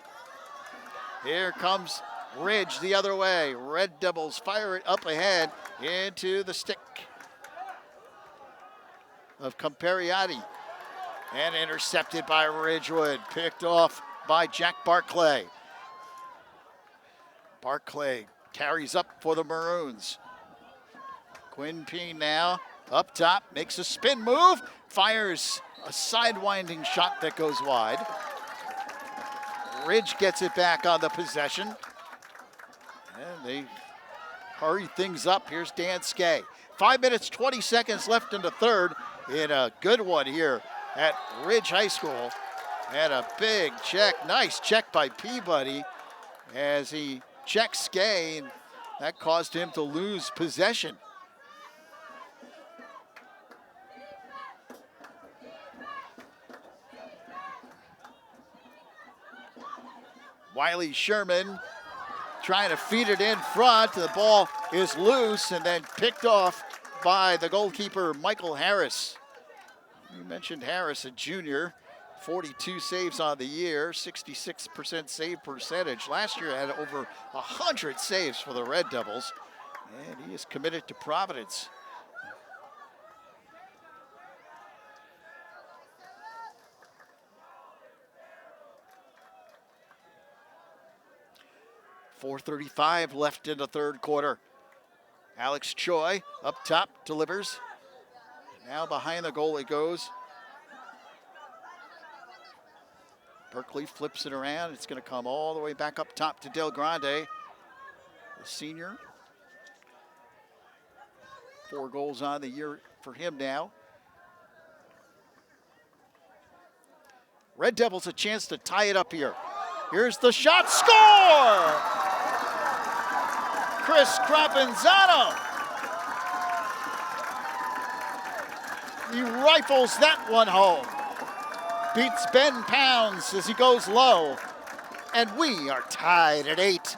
Here comes Ridge the other way. Red Devils fire it up ahead into the stick of Campariati. And intercepted by Ridgewood, picked off by Jack Barclay. Barclay carries up for the Maroons. Quinn Peen now up top, makes a spin move, fires a sidewinding shot that goes wide. Ridge gets it back on the possession. And they hurry things up. Here's Dan Skay. 5 minutes, 20 seconds left in the third. In a good one here at Ridge High School. And a big check, nice check by Peabody as he checks Skay, and that caused him to lose possession. Wiley Sherman trying to feed it in front. The ball is loose and then picked off by the goalkeeper, Michael Harris. You mentioned Harris, a junior, 42 saves on the year, 66% save percentage. Last year had over 100 saves for the Red Devils, and he is committed to Providence. .435 left in the third quarter. Alex Choi up top delivers. Now behind the goal it goes. Berkeley flips it around. It's going to come all the way back up top to Del Grande, the senior. 4 goals on the year for him now. Red Devils a chance to tie it up here. Here's the shot, score! Chris Crapanzano. He rifles that one home. Beats Ben Pounds as he goes low. And we are tied at 8.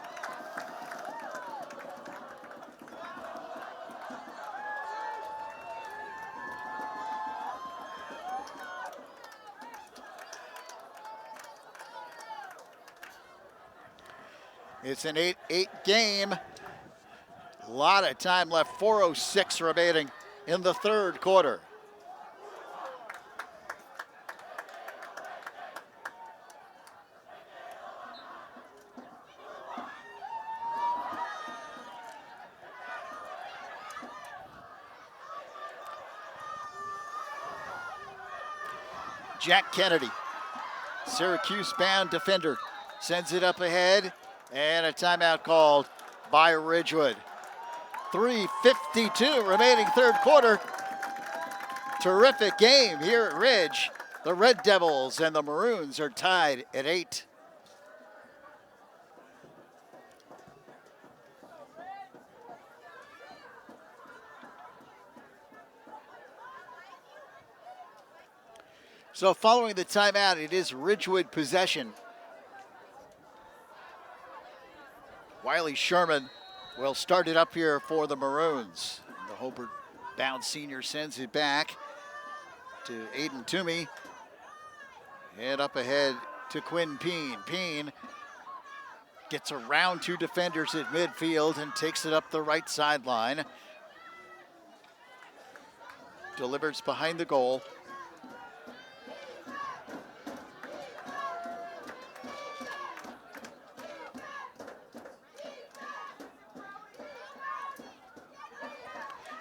It's an 8-8 game. A lot of time left, 4:06 remaining in the third quarter. Jack Kennedy, Syracuse-bound defender, sends it up ahead, and a timeout called by Ridgewood. 3:52 remaining third quarter. Terrific game here at Ridge. The Red Devils and the Maroons are tied at 8. So following the timeout, it is Ridgewood possession. Wiley Sherman will start it up here for the Maroons. The Hobart-bound senior sends it back to Aiden Toomey. And up ahead to Quinn Peen. Peen gets around 2 defenders at midfield and takes it up the right sideline. Delivers behind the goal.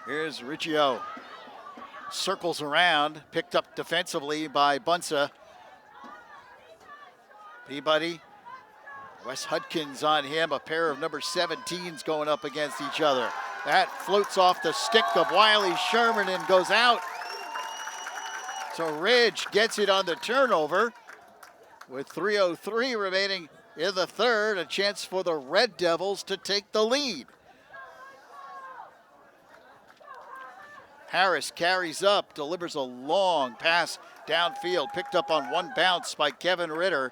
Here's Riccio. Circles around, picked up defensively by Bunsa. Peabody, Wes Hudkins on him, a pair of number 17s going up against each other. That floats off the stick of Wiley Sherman and goes out. So Ridge gets it on the turnover with 3:03 remaining in the third, a chance for the Red Devils to take the lead. Harris carries up, delivers a long pass downfield, picked up on one bounce by Kevin Ritter,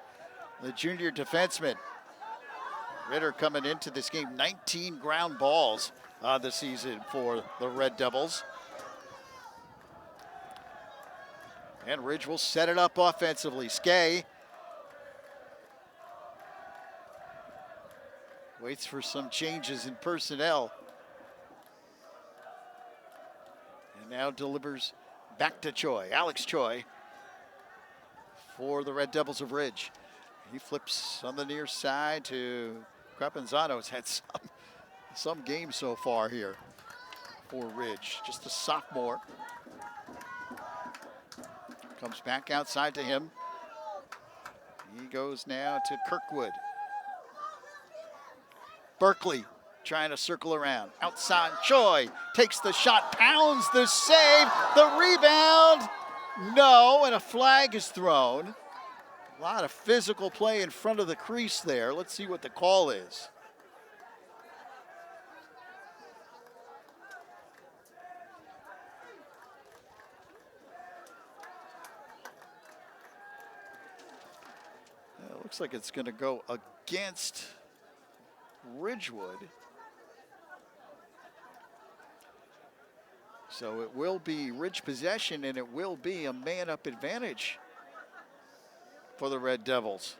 the junior defenseman. Ritter coming into this game, 19 ground balls on the season for the Red Devils. And Ridge will set it up offensively. Skay waits for some changes in personnel. Now delivers back to Choi. Alex Choi for the Red Devils of Ridge. He flips on the near side to Crapanzano. Has had some games so far here for Ridge. Just a sophomore. Comes back outside to him. He goes now to Kirkwood. Berkeley trying to circle around. Outside, Choi takes the shot, pounds the save, the rebound. No, and a flag is thrown. A lot of physical play in front of the crease there. Let's see what the call is. It looks like it's going to go against Ridgewood. So it will be Ridge possession, and it will be a man-up advantage for the Red Devils.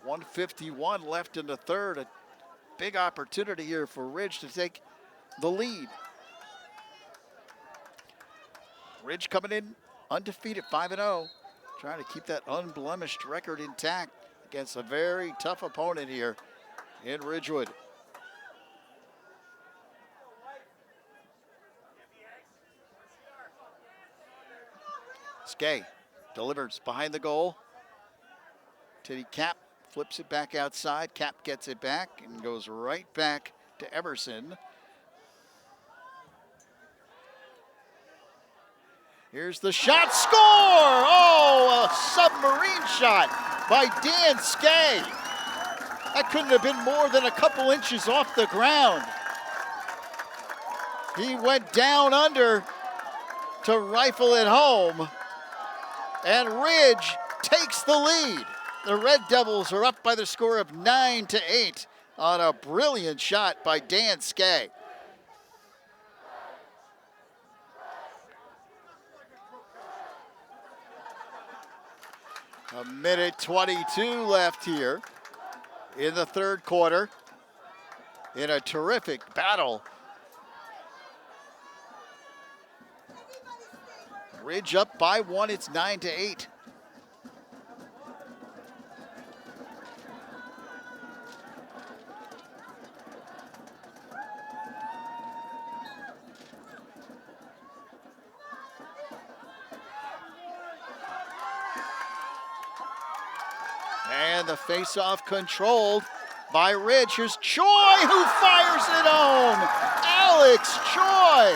.151 left in the third. A big opportunity here for Ridge to take the lead. Ridge coming in undefeated, 5-0. Trying to keep that unblemished record intact against a very tough opponent here in Ridgewood. Skay delivers behind the goal. Teddy Cap flips it back outside. Cap gets it back and goes right back to Everson. Here's the shot, score! Oh, a submarine shot by Dan Skay. That couldn't have been more than a couple inches off the ground. He went down under to rifle it home, and Ridge takes the lead. The Red Devils are up by the score of 9-8 on a brilliant shot by Dan Skay. A minute 22 left here in the third quarter in a terrific battle. Ridge up by one, it's 9-8. And the face-off controlled by Ridge. Here's Choi who fires it home. Alex Choi.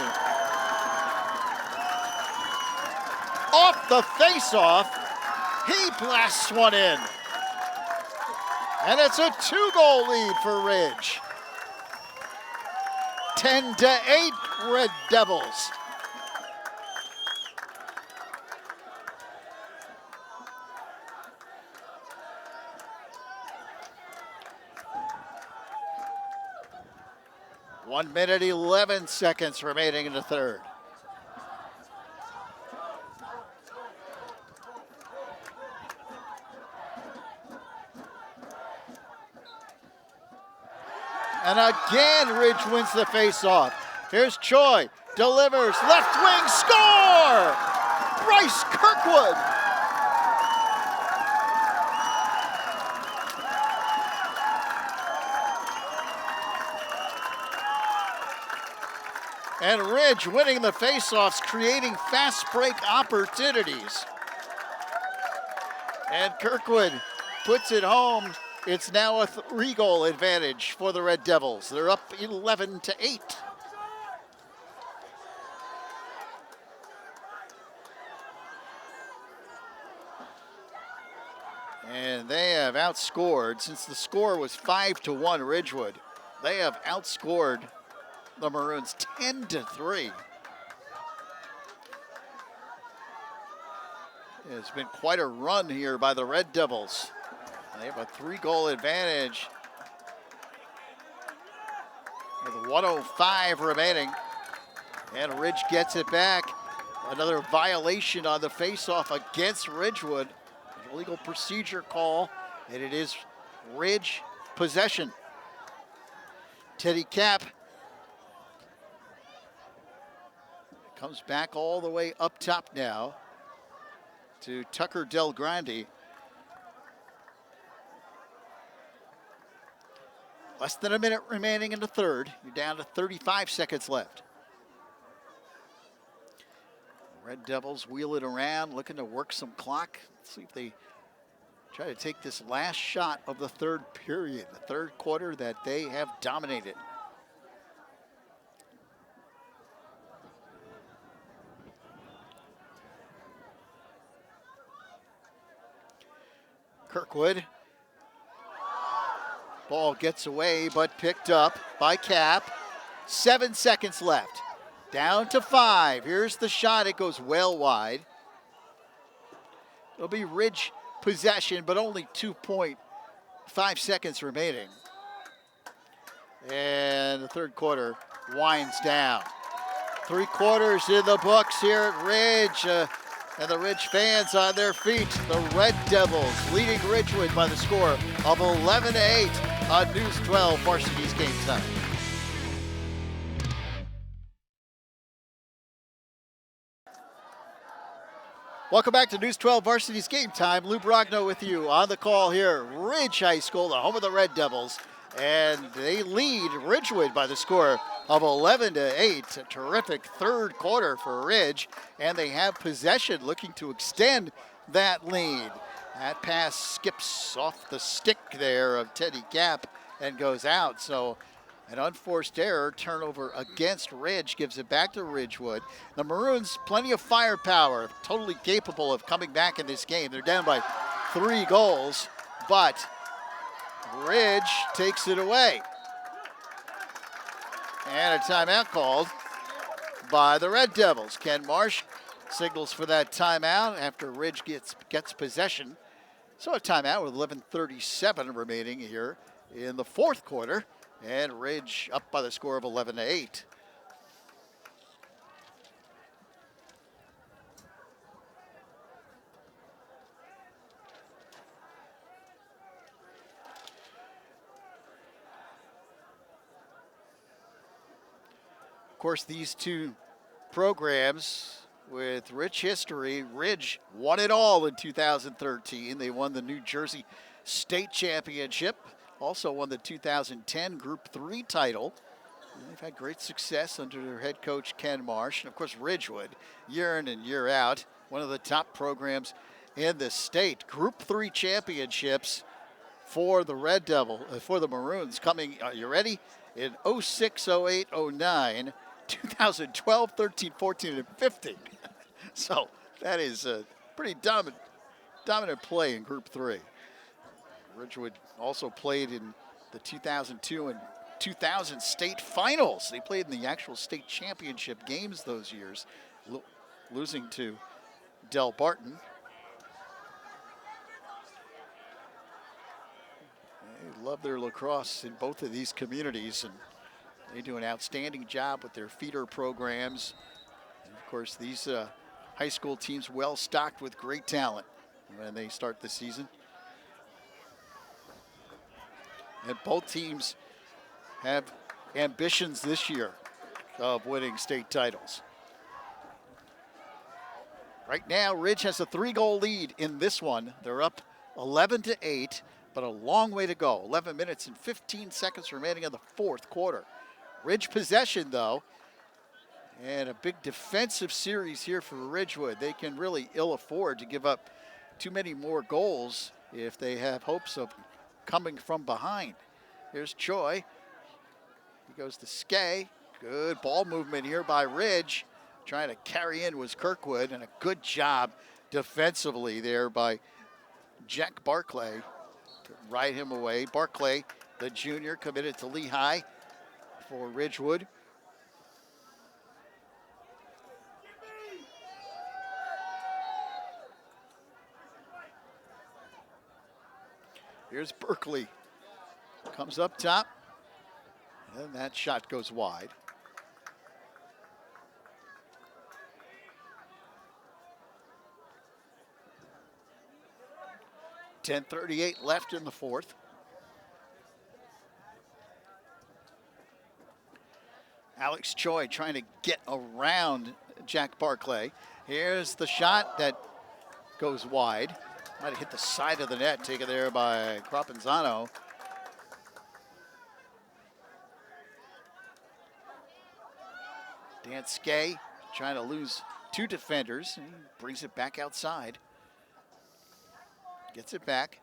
Off the face-off, he blasts one in. And it's a 2-goal lead for Ridge. 10-8 Red Devils. One minute, 11 seconds remaining in the third. And again, Ridge wins the faceoff. Here's Choi, delivers, left wing, score! Bryce Kirkwood. And Ridge winning the faceoffs, creating fast break opportunities. And Kirkwood puts it home. It's now a 3-goal advantage for the Red Devils. They're up 11-8. And they have outscored, since the score was 5-1 Ridgewood, they have outscored the Maroons 10-3. It's been quite a run here by the Red Devils. They have a 3-goal advantage with 1:05 remaining. And Ridge gets it back. Another violation on the faceoff against Ridgewood. An illegal procedure call, and it is Ridge possession. Teddy Cap comes back all the way up top now to Tucker Del Grande. Less than a minute remaining in the third. You're down to 35 seconds left. Red Devils wheel it around, looking to work some clock. Let's see if they try to take this last shot of the third period, the third quarter that they have dominated. Kirkwood. Ball gets away, but picked up by Cap. 7 seconds left. Down to 5. Here's the shot. It goes well wide. It'll be Ridge possession, but only 2.5 seconds remaining. And the third quarter winds down. 3 quarters in the books here at Ridge. And the Ridge fans on their feet. The Red Devils leading Ridgewood by the score of 11-8 on News 12 Varsity's Game Time. Welcome back to News 12 Varsity's Game Time. Lou Brogno with you on the call here. Ridge High School, the home of the Red Devils. And they lead Ridgewood by the score of 11-8. A terrific third quarter for Ridge. And they have possession, looking to extend that lead. That pass skips off the stick there of Teddy Gap and goes out. So an unforced error, turnover against Ridge, gives it back to Ridgewood. The Maroons, plenty of firepower, totally capable of coming back in this game. They're down by 3 goals, but Ridge takes it away. And a timeout called by the Red Devils. Ken Marsh signals for that timeout after Ridge gets possession. So a timeout with 11:37 remaining here in the fourth quarter. And Ridge up by the score of 11-8. Of course, these two programs with rich history. Ridge won it all in 2013. They won the New Jersey State Championship. Also won the 2010 Group 3 title. And they've had great success under their head coach, Ken Marsh. And of course, Ridgewood, year in and year out, one of the top programs in the state. Group 3 championships for the Red Devil, for the Maroons coming, are you ready? In 06, 08, 09, 2012, 13, 14, and 15. So that is a pretty dominant play in Group 3. Ridgewood also played in the 2002 and 2000 state finals. They played in the actual state championship games those years, losing to Del Barton. They love their lacrosse in both of these communities, and they do an outstanding job with their feeder programs. And of course, these high school teams well stocked with great talent when they start the season. And both teams have ambitions this year of winning state titles. Right now, Ridge has a 3-goal lead in this one. They're up 11-8, but a long way to go. 11 minutes and 15 seconds remaining in the fourth quarter. Ridge possession, though, and a big defensive series here for Ridgewood. They can really ill afford to give up too many more goals if they have hopes of coming from behind. Here's Choi. He goes to Skay. Good ball movement here by Ridge. Trying to carry in was Kirkwood, and a good job defensively there by Jack Barclay to ride him away. Barclay, the junior, committed to Lehigh for Ridgewood. Here's Berkeley. Comes up top, and that shot goes wide. .10:38 left in the fourth. Alex Choi trying to get around Jack Barclay. Here's the shot that goes wide. Might have hit the side of the net, taken there by Crapanzano. Dan Skay trying to lose 2 defenders. He brings it back outside. Gets it back.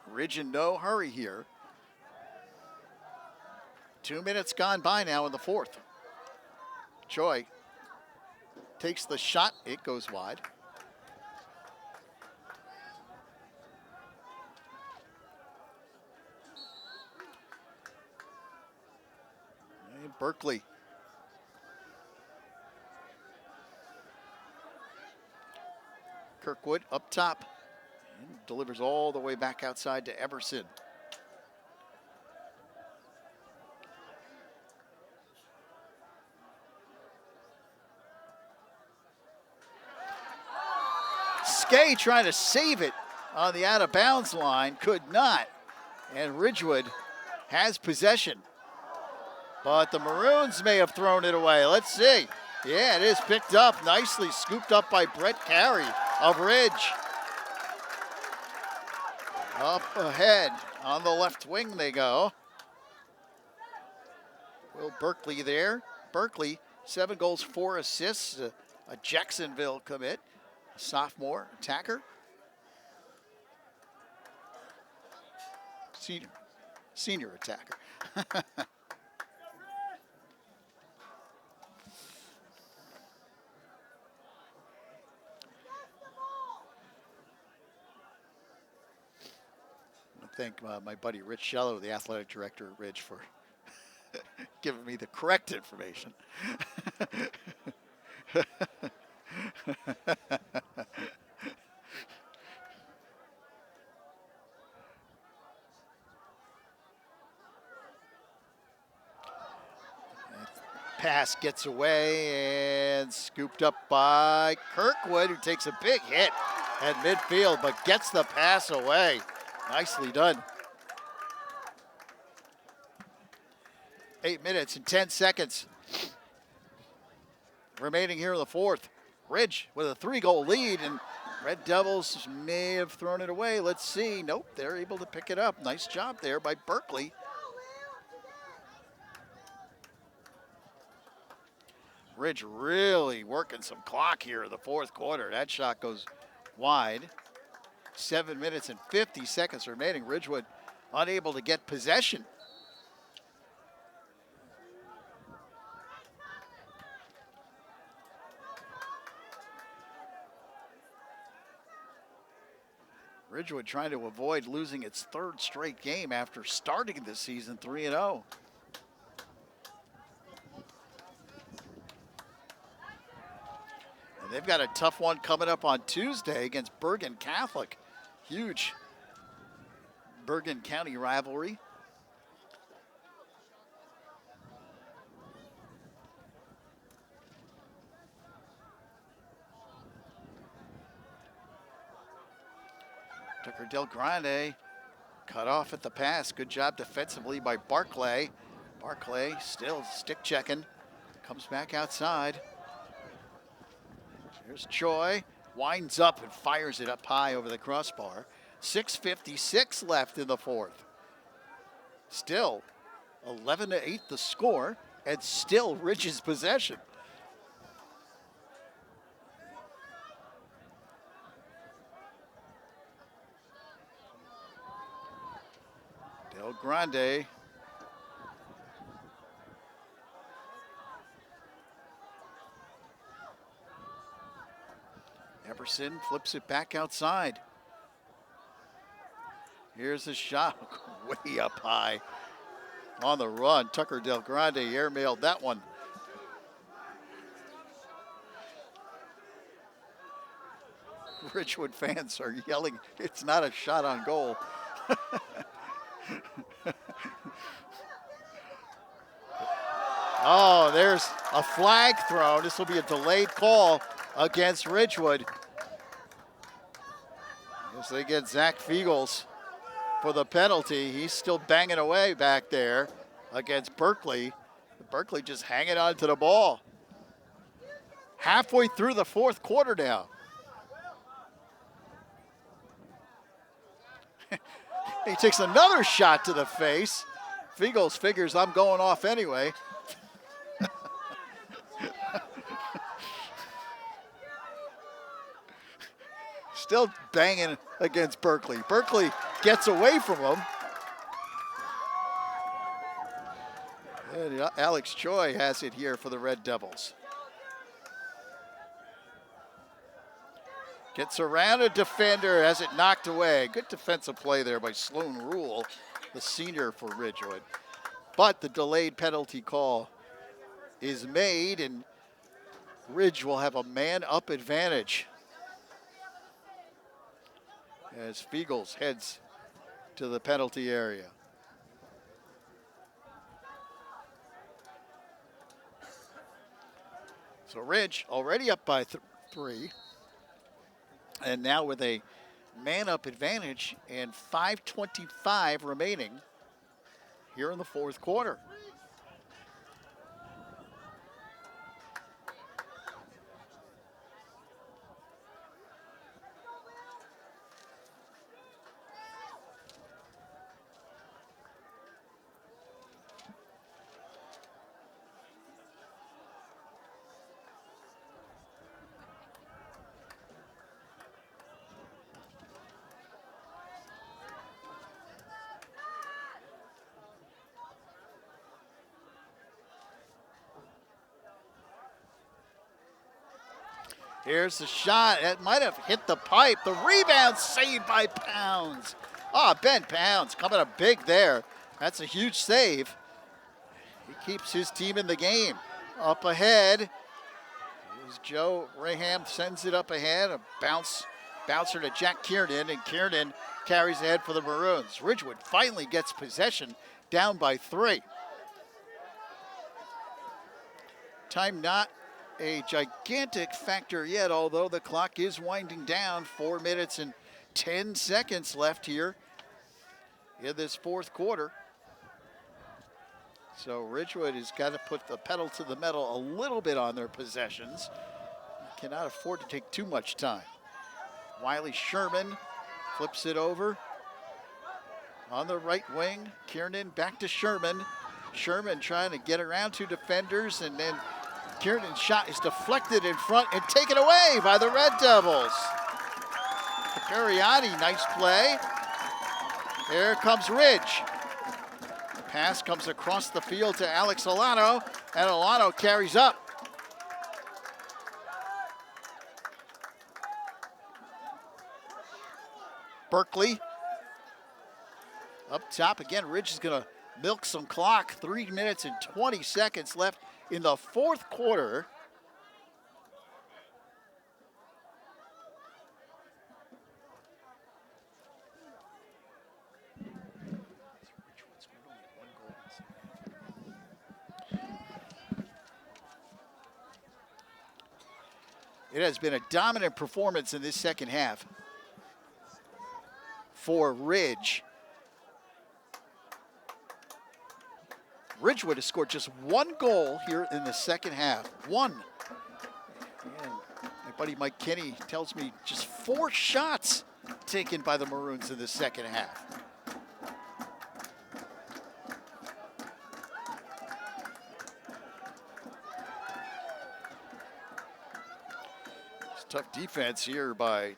Ridge in no hurry here. 2 minutes gone by now in the fourth. Choi takes the shot. It goes wide. And Berkeley. Kirkwood up top. And delivers all the way back outside to Everson. Gay trying to save it on the out-of-bounds line, could not. And Ridgewood has possession. But the Maroons may have thrown it away. Let's see. Yeah, it is picked up, nicely scooped up by Brett Carey of Ridge. Up ahead on the left wing they go. Will Berkeley there. Berkeley, 7 goals, 4 assists, a Jacksonville commit, a sophomore attacker. Senior attacker. I thank my buddy Rich Shello, the athletic director at Ridge, for giving me the correct information. Pass gets away and scooped up by Kirkwood, who takes a big hit at midfield, but gets the pass away. Nicely done. 8 minutes and 10 seconds remaining here in the fourth. Ridge with a 3-goal lead, and Red Devils may have thrown it away. Let's see. Nope, they're able to pick it up. Nice job there by Berkeley. Ridge really working some clock here in the fourth quarter. That shot goes wide. 7 minutes and 50 seconds remaining. Ridgewood unable to get possession. Ridgewood trying to avoid losing its 3rd straight game after starting the season 3-0. And they've got a tough one coming up on Tuesday against Bergen Catholic. Huge Bergen County rivalry. Tucker Del Grande cut off at the pass. Good job defensively by Barclay. Barclay still stick checking. Comes back outside. Here's Choi. Winds up and fires it up high over the crossbar. 6:56 left in the fourth. Still 11-8 the score, and still Ridge's possession. Del Grande. Epperson flips it back outside. Here's a shot way up high. On the run, Tucker Del Grande airmailed that one. Ridgewood fans are yelling, it's not a shot on goal. Oh, there's a flag thrown. This will be a delayed call against Ridgewood. As they get Zach Fiegels for the penalty. He's still banging away back there against Berkeley. Berkeley just hanging on to the ball. Halfway through the fourth quarter now. He takes another shot to the face. Fiegels figures I'm going off anyway. Still banging against Berkeley. Berkeley gets away from him. And Alex Choi has it here for the Red Devils. Gets around a defender, has it knocked away. Good defensive play there by Sloan Rule, the senior for Ridgewood. But the delayed penalty call is made, and Ridge will have a man-up advantage as Fiegels heads to the penalty area. So Ridge already up by 3. And now with a man-up advantage and 5:25 remaining here in the fourth quarter. Here's the shot. It might have hit the pipe. The rebound saved by Pounds. Ben Pounds coming up big there. That's a huge save. He keeps his team in the game. Up ahead is Joe Raham, sends it up ahead. A bouncer to Jack Kiernan, and Kiernan carries ahead for the Maroons. Ridgewood finally gets possession, down by 3. Time not a gigantic factor yet, although the clock is winding down. 4 minutes and 10 seconds left here in this fourth quarter. So Ridgewood has got to put the pedal to the metal a little bit on their possessions. Cannot afford to take too much time. Wiley Sherman flips it over on the right wing. Kiernan back to Sherman. Sherman trying to get around 2 defenders, and then Kiernan's shot is deflected in front and taken away by the Red Devils. Capariani, nice play. Here comes Ridge. Pass comes across the field to Alex Alano, and Alano carries up. Berkeley up top again. Ridge is going to milk some clock. 3 minutes and 20 seconds left in the fourth quarter. It has been a dominant performance in this second half for Ridge. Ridgewood has scored just 1 goal here in the second half. 1. And my buddy Mike Kinney tells me just 4 shots taken by the Maroons in the second half. It's tough defense here by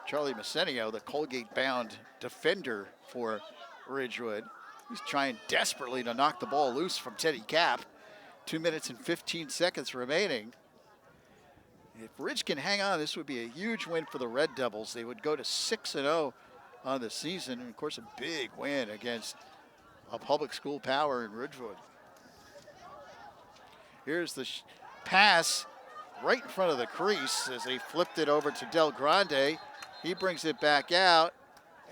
Charlie Masenio, the Colgate-bound defender for Ridgewood. He's trying desperately to knock the ball loose from Teddy Cap. 2 minutes and 15 seconds remaining. If Ridge can hang on, this would be a huge win for the Red Devils. They would go to 6-0 on the season, and of course a big win against a public school power in Ridgewood. Here's the pass right in front of the crease as they flipped it over to Del Grande. He brings it back out,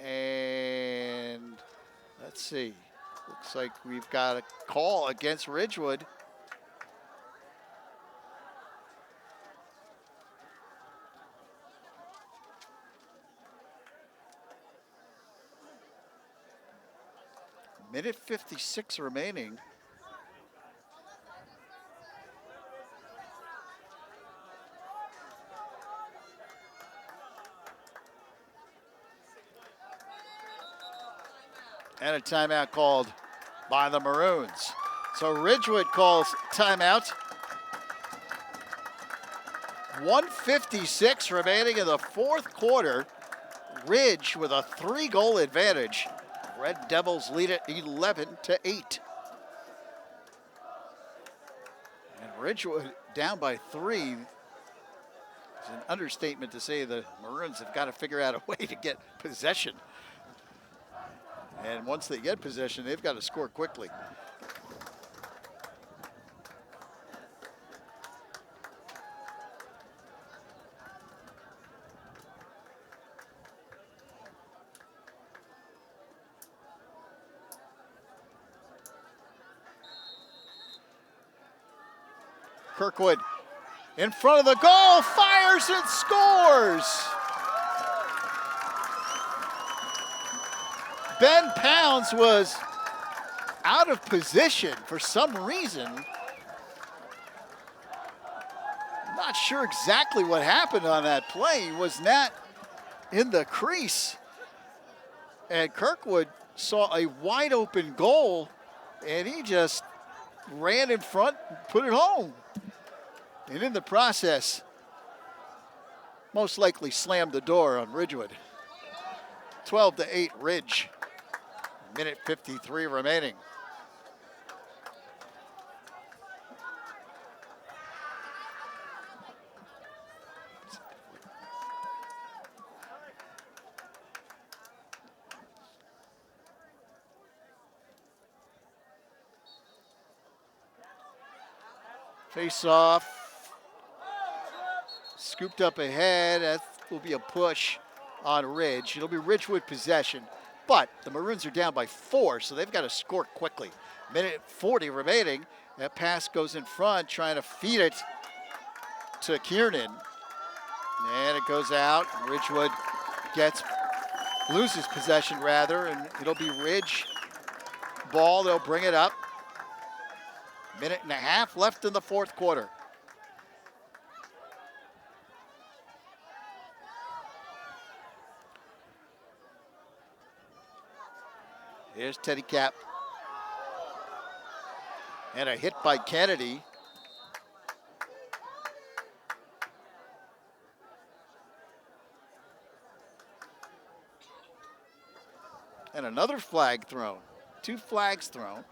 and let's see. Looks like we've got a call against Ridgewood. Minute 56 remaining. And a timeout called by the Maroons. So Ridgewood calls timeout. 1:56 remaining in the fourth quarter. Ridge with a 3-goal advantage. Red Devils lead it 11-8. And Ridgewood down by 3. It's an understatement to say the Maroons have got to figure out a way to get possession. And once they get possession, they've got to score quickly. Kirkwood In front of the goal, fires and scores. Ben Pounds was out of position for some reason. Not sure exactly what happened on that play. He was not in the crease. And Kirkwood saw a wide open goal, and he just ran in front and put it home. And in the process, most likely slammed the door on Ridgewood. 12-8 Ridge. Minute 53 remaining. Face off. Scooped up ahead. That will be a push on Ridge. It'll be Ridgewood possession. But the Maroons are down by 4, so they've got to score quickly. Minute 40 remaining. That pass goes in front, trying to feed it to Kiernan. And it goes out. Ridgewood loses possession rather, and it'll be Ridge ball. They'll bring it up. Minute and a half left in the fourth quarter. Here's Teddy Cap. And a hit by Kennedy. And another flag thrown. 2 flags thrown.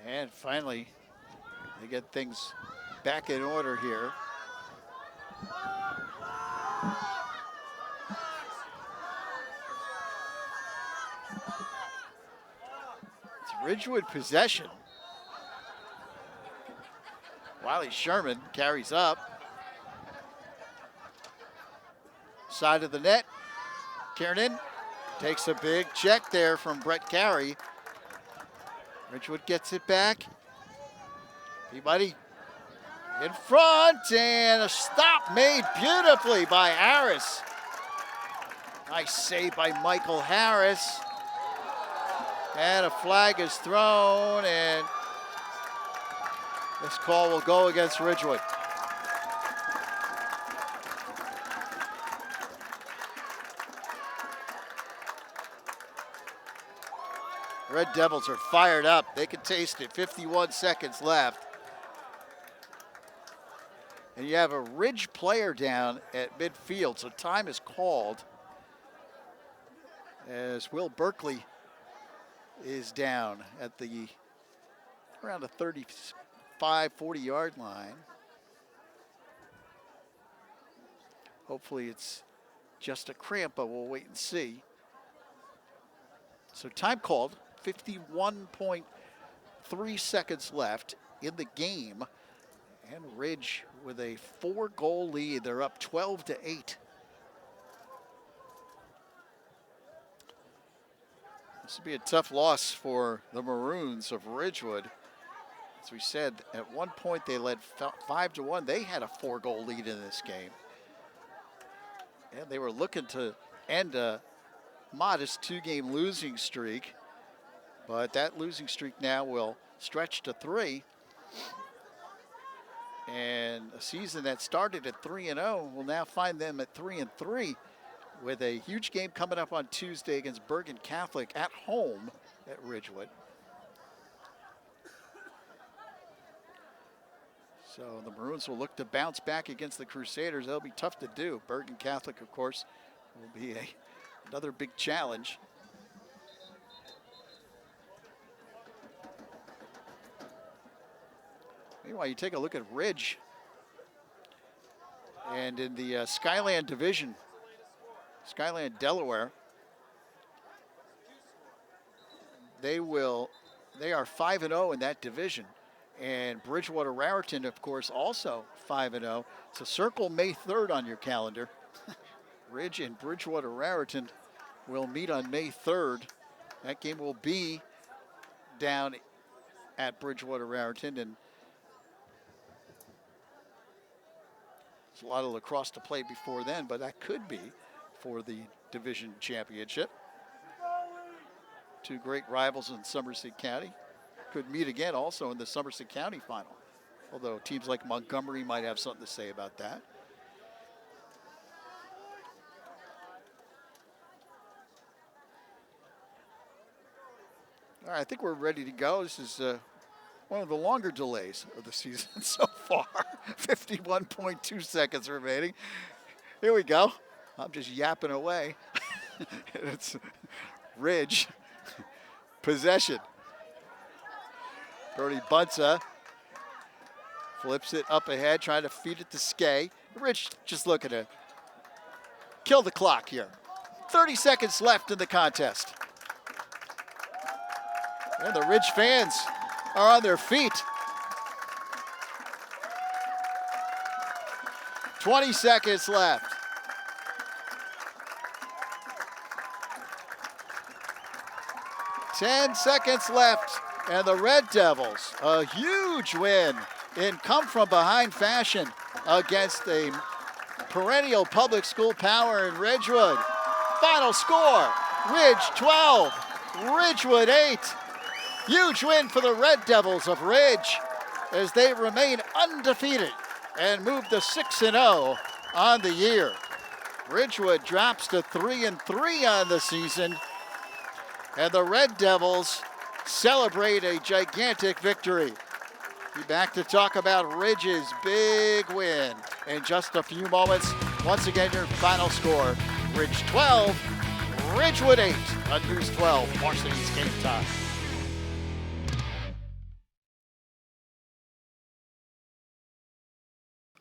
And finally, they get things back in order here. It's Ridgewood possession. Wiley Sherman carries up. Side of the net. Kiernan takes a big check there from Brett Carey. Ridgewood gets it back. Peabody in front, and a stop made beautifully by Harris. Nice save by Michael Harris. And a flag is thrown, and this call will go against Ridgewood. Red Devils are fired up. They can taste it. 51 seconds left. And you have a Ridge player down at midfield, so time is called as Will Berkeley is down at around the 35, 40-yard line. Hopefully it's just a cramp, but we'll wait and see. So time called. 51.3 seconds left in the game. And Ridge with a 4-goal lead. They're up 12-8. This would be a tough loss for the Maroons of Ridgewood. As we said, at one point they led 5-1. They had a 4-goal lead in this game. And they were looking to end a modest 2-game losing streak. But that losing streak now will stretch to 3. And a season that started at 3-0 will now find them at 3-3. with a huge game coming up on Tuesday against Bergen Catholic at home at Ridgewood. So the Maroons will look to bounce back against the Crusaders. That'll be tough to do. Bergen Catholic, of course, will be another big challenge. Meanwhile, you take a look at Ridge. And in the Skyland division, Skyland Delaware, they are 5-0 in that division. And Bridgewater Raritan, of course, also 5-0. So circle May 3rd on your calendar. Ridge and Bridgewater Raritan will meet on May 3rd. That game will be down at Bridgewater Raritan. And there's a lot of lacrosse to play before then, but that could be for the division championship. Two great rivals in Somerset County. Could meet again also in the Somerset County final, although teams like Montgomery might have something to say about that. All right, I think we're ready to go. This is one of the longer delays of the season so far. 51.2 seconds remaining. Here we go. I'm just yapping away. It's Ridge. Possession. Brody Bunza flips it up ahead, trying to feed it to Skay. Ridge just looking to kill the clock here. 30 seconds left in the contest. And the Ridge fans are on their feet. 20 seconds left. Ten seconds left. And the Red Devils, a huge win in come-from-behind fashion against a perennial public school power in Ridgewood. Final score, Ridge 12, Ridgewood 8. Huge win for the Red Devils of Ridge as they remain undefeated and move to 6-0 on the year. Ridgewood drops to 3-3 on the season, and the Red Devils celebrate a gigantic victory. Be back to talk about Ridge's big win in just a few moments. Once again, your final score, Ridge 12, Ridgewood 8 on News 12, Varsity's Game Time.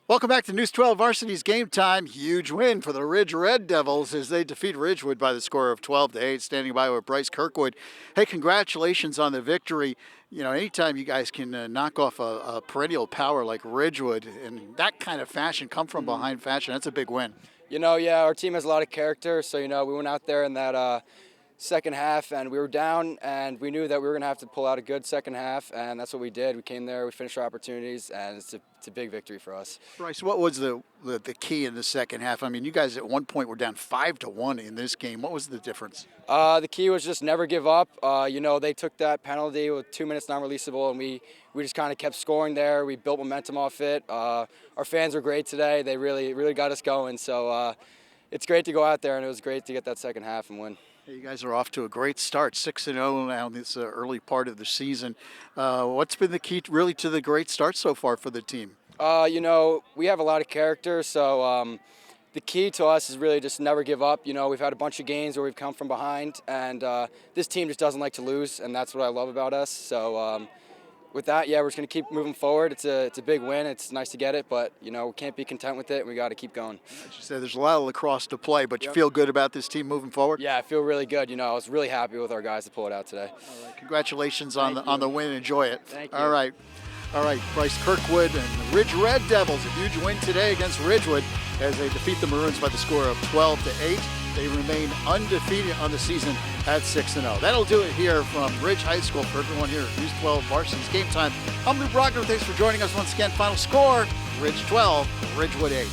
Welcome back to News 12 Varsity's Game Time. Huge win for the Ridge Red Devils as they defeat Ridgewood by the score of 12-8. Standing by with Bryce Kirkwood. Hey, congratulations on the victory. You know, anytime you guys can knock off a perennial power like Ridgewood in that kind of fashion, come from behind fashion, that's a big win. You know, yeah, our team has a lot of character. So, you know, we went out there in that second half and we were down and we knew that we were going to have to pull out a good second half, and that's what we did. We came there, we finished our opportunities, and it's a big victory for us. Bryce, what was the key in the second half? I mean, you guys at one point were down 5-1 in this game. What was the difference? The key was just never give up. You know, they took that penalty with 2 minutes non-releasable, and we just kind of kept scoring there. We built momentum off it. Our fans were great today. They really got us going. So it's great to go out there, and it was great to get that second half and win. You guys are off to a great start, 6-0 now in this early part of the season. What's been the key really to the great start so far for the team? You know, we have a lot of character, so the key to us is really just never give up. You know, we've had a bunch of games where we've come from behind, and this team just doesn't like to lose, and that's what I love about us. So with that, yeah, we're just going to keep moving forward. It's a big win. It's nice to get it, but, you know, we can't be content with it, and we got to keep going. As you said, there's a lot of lacrosse to play, but you feel good about this team moving forward? Yeah, I feel really good. You know, I was really happy with our guys to pull it out today. All right, congratulations on the win. Enjoy it. Thank you. All right, Bryce Kirkwood and the Ridge Red Devils, a huge win today against Ridgewood as they defeat the Maroons by the score of 12-8. They remain undefeated on the season at 6-0. That'll do it here from Ridge High School. For everyone here at News 12 Varsity's Game Time, I'm Lou Brogner. Thanks for joining us once again. Final score, Ridge 12, Ridgewood 8.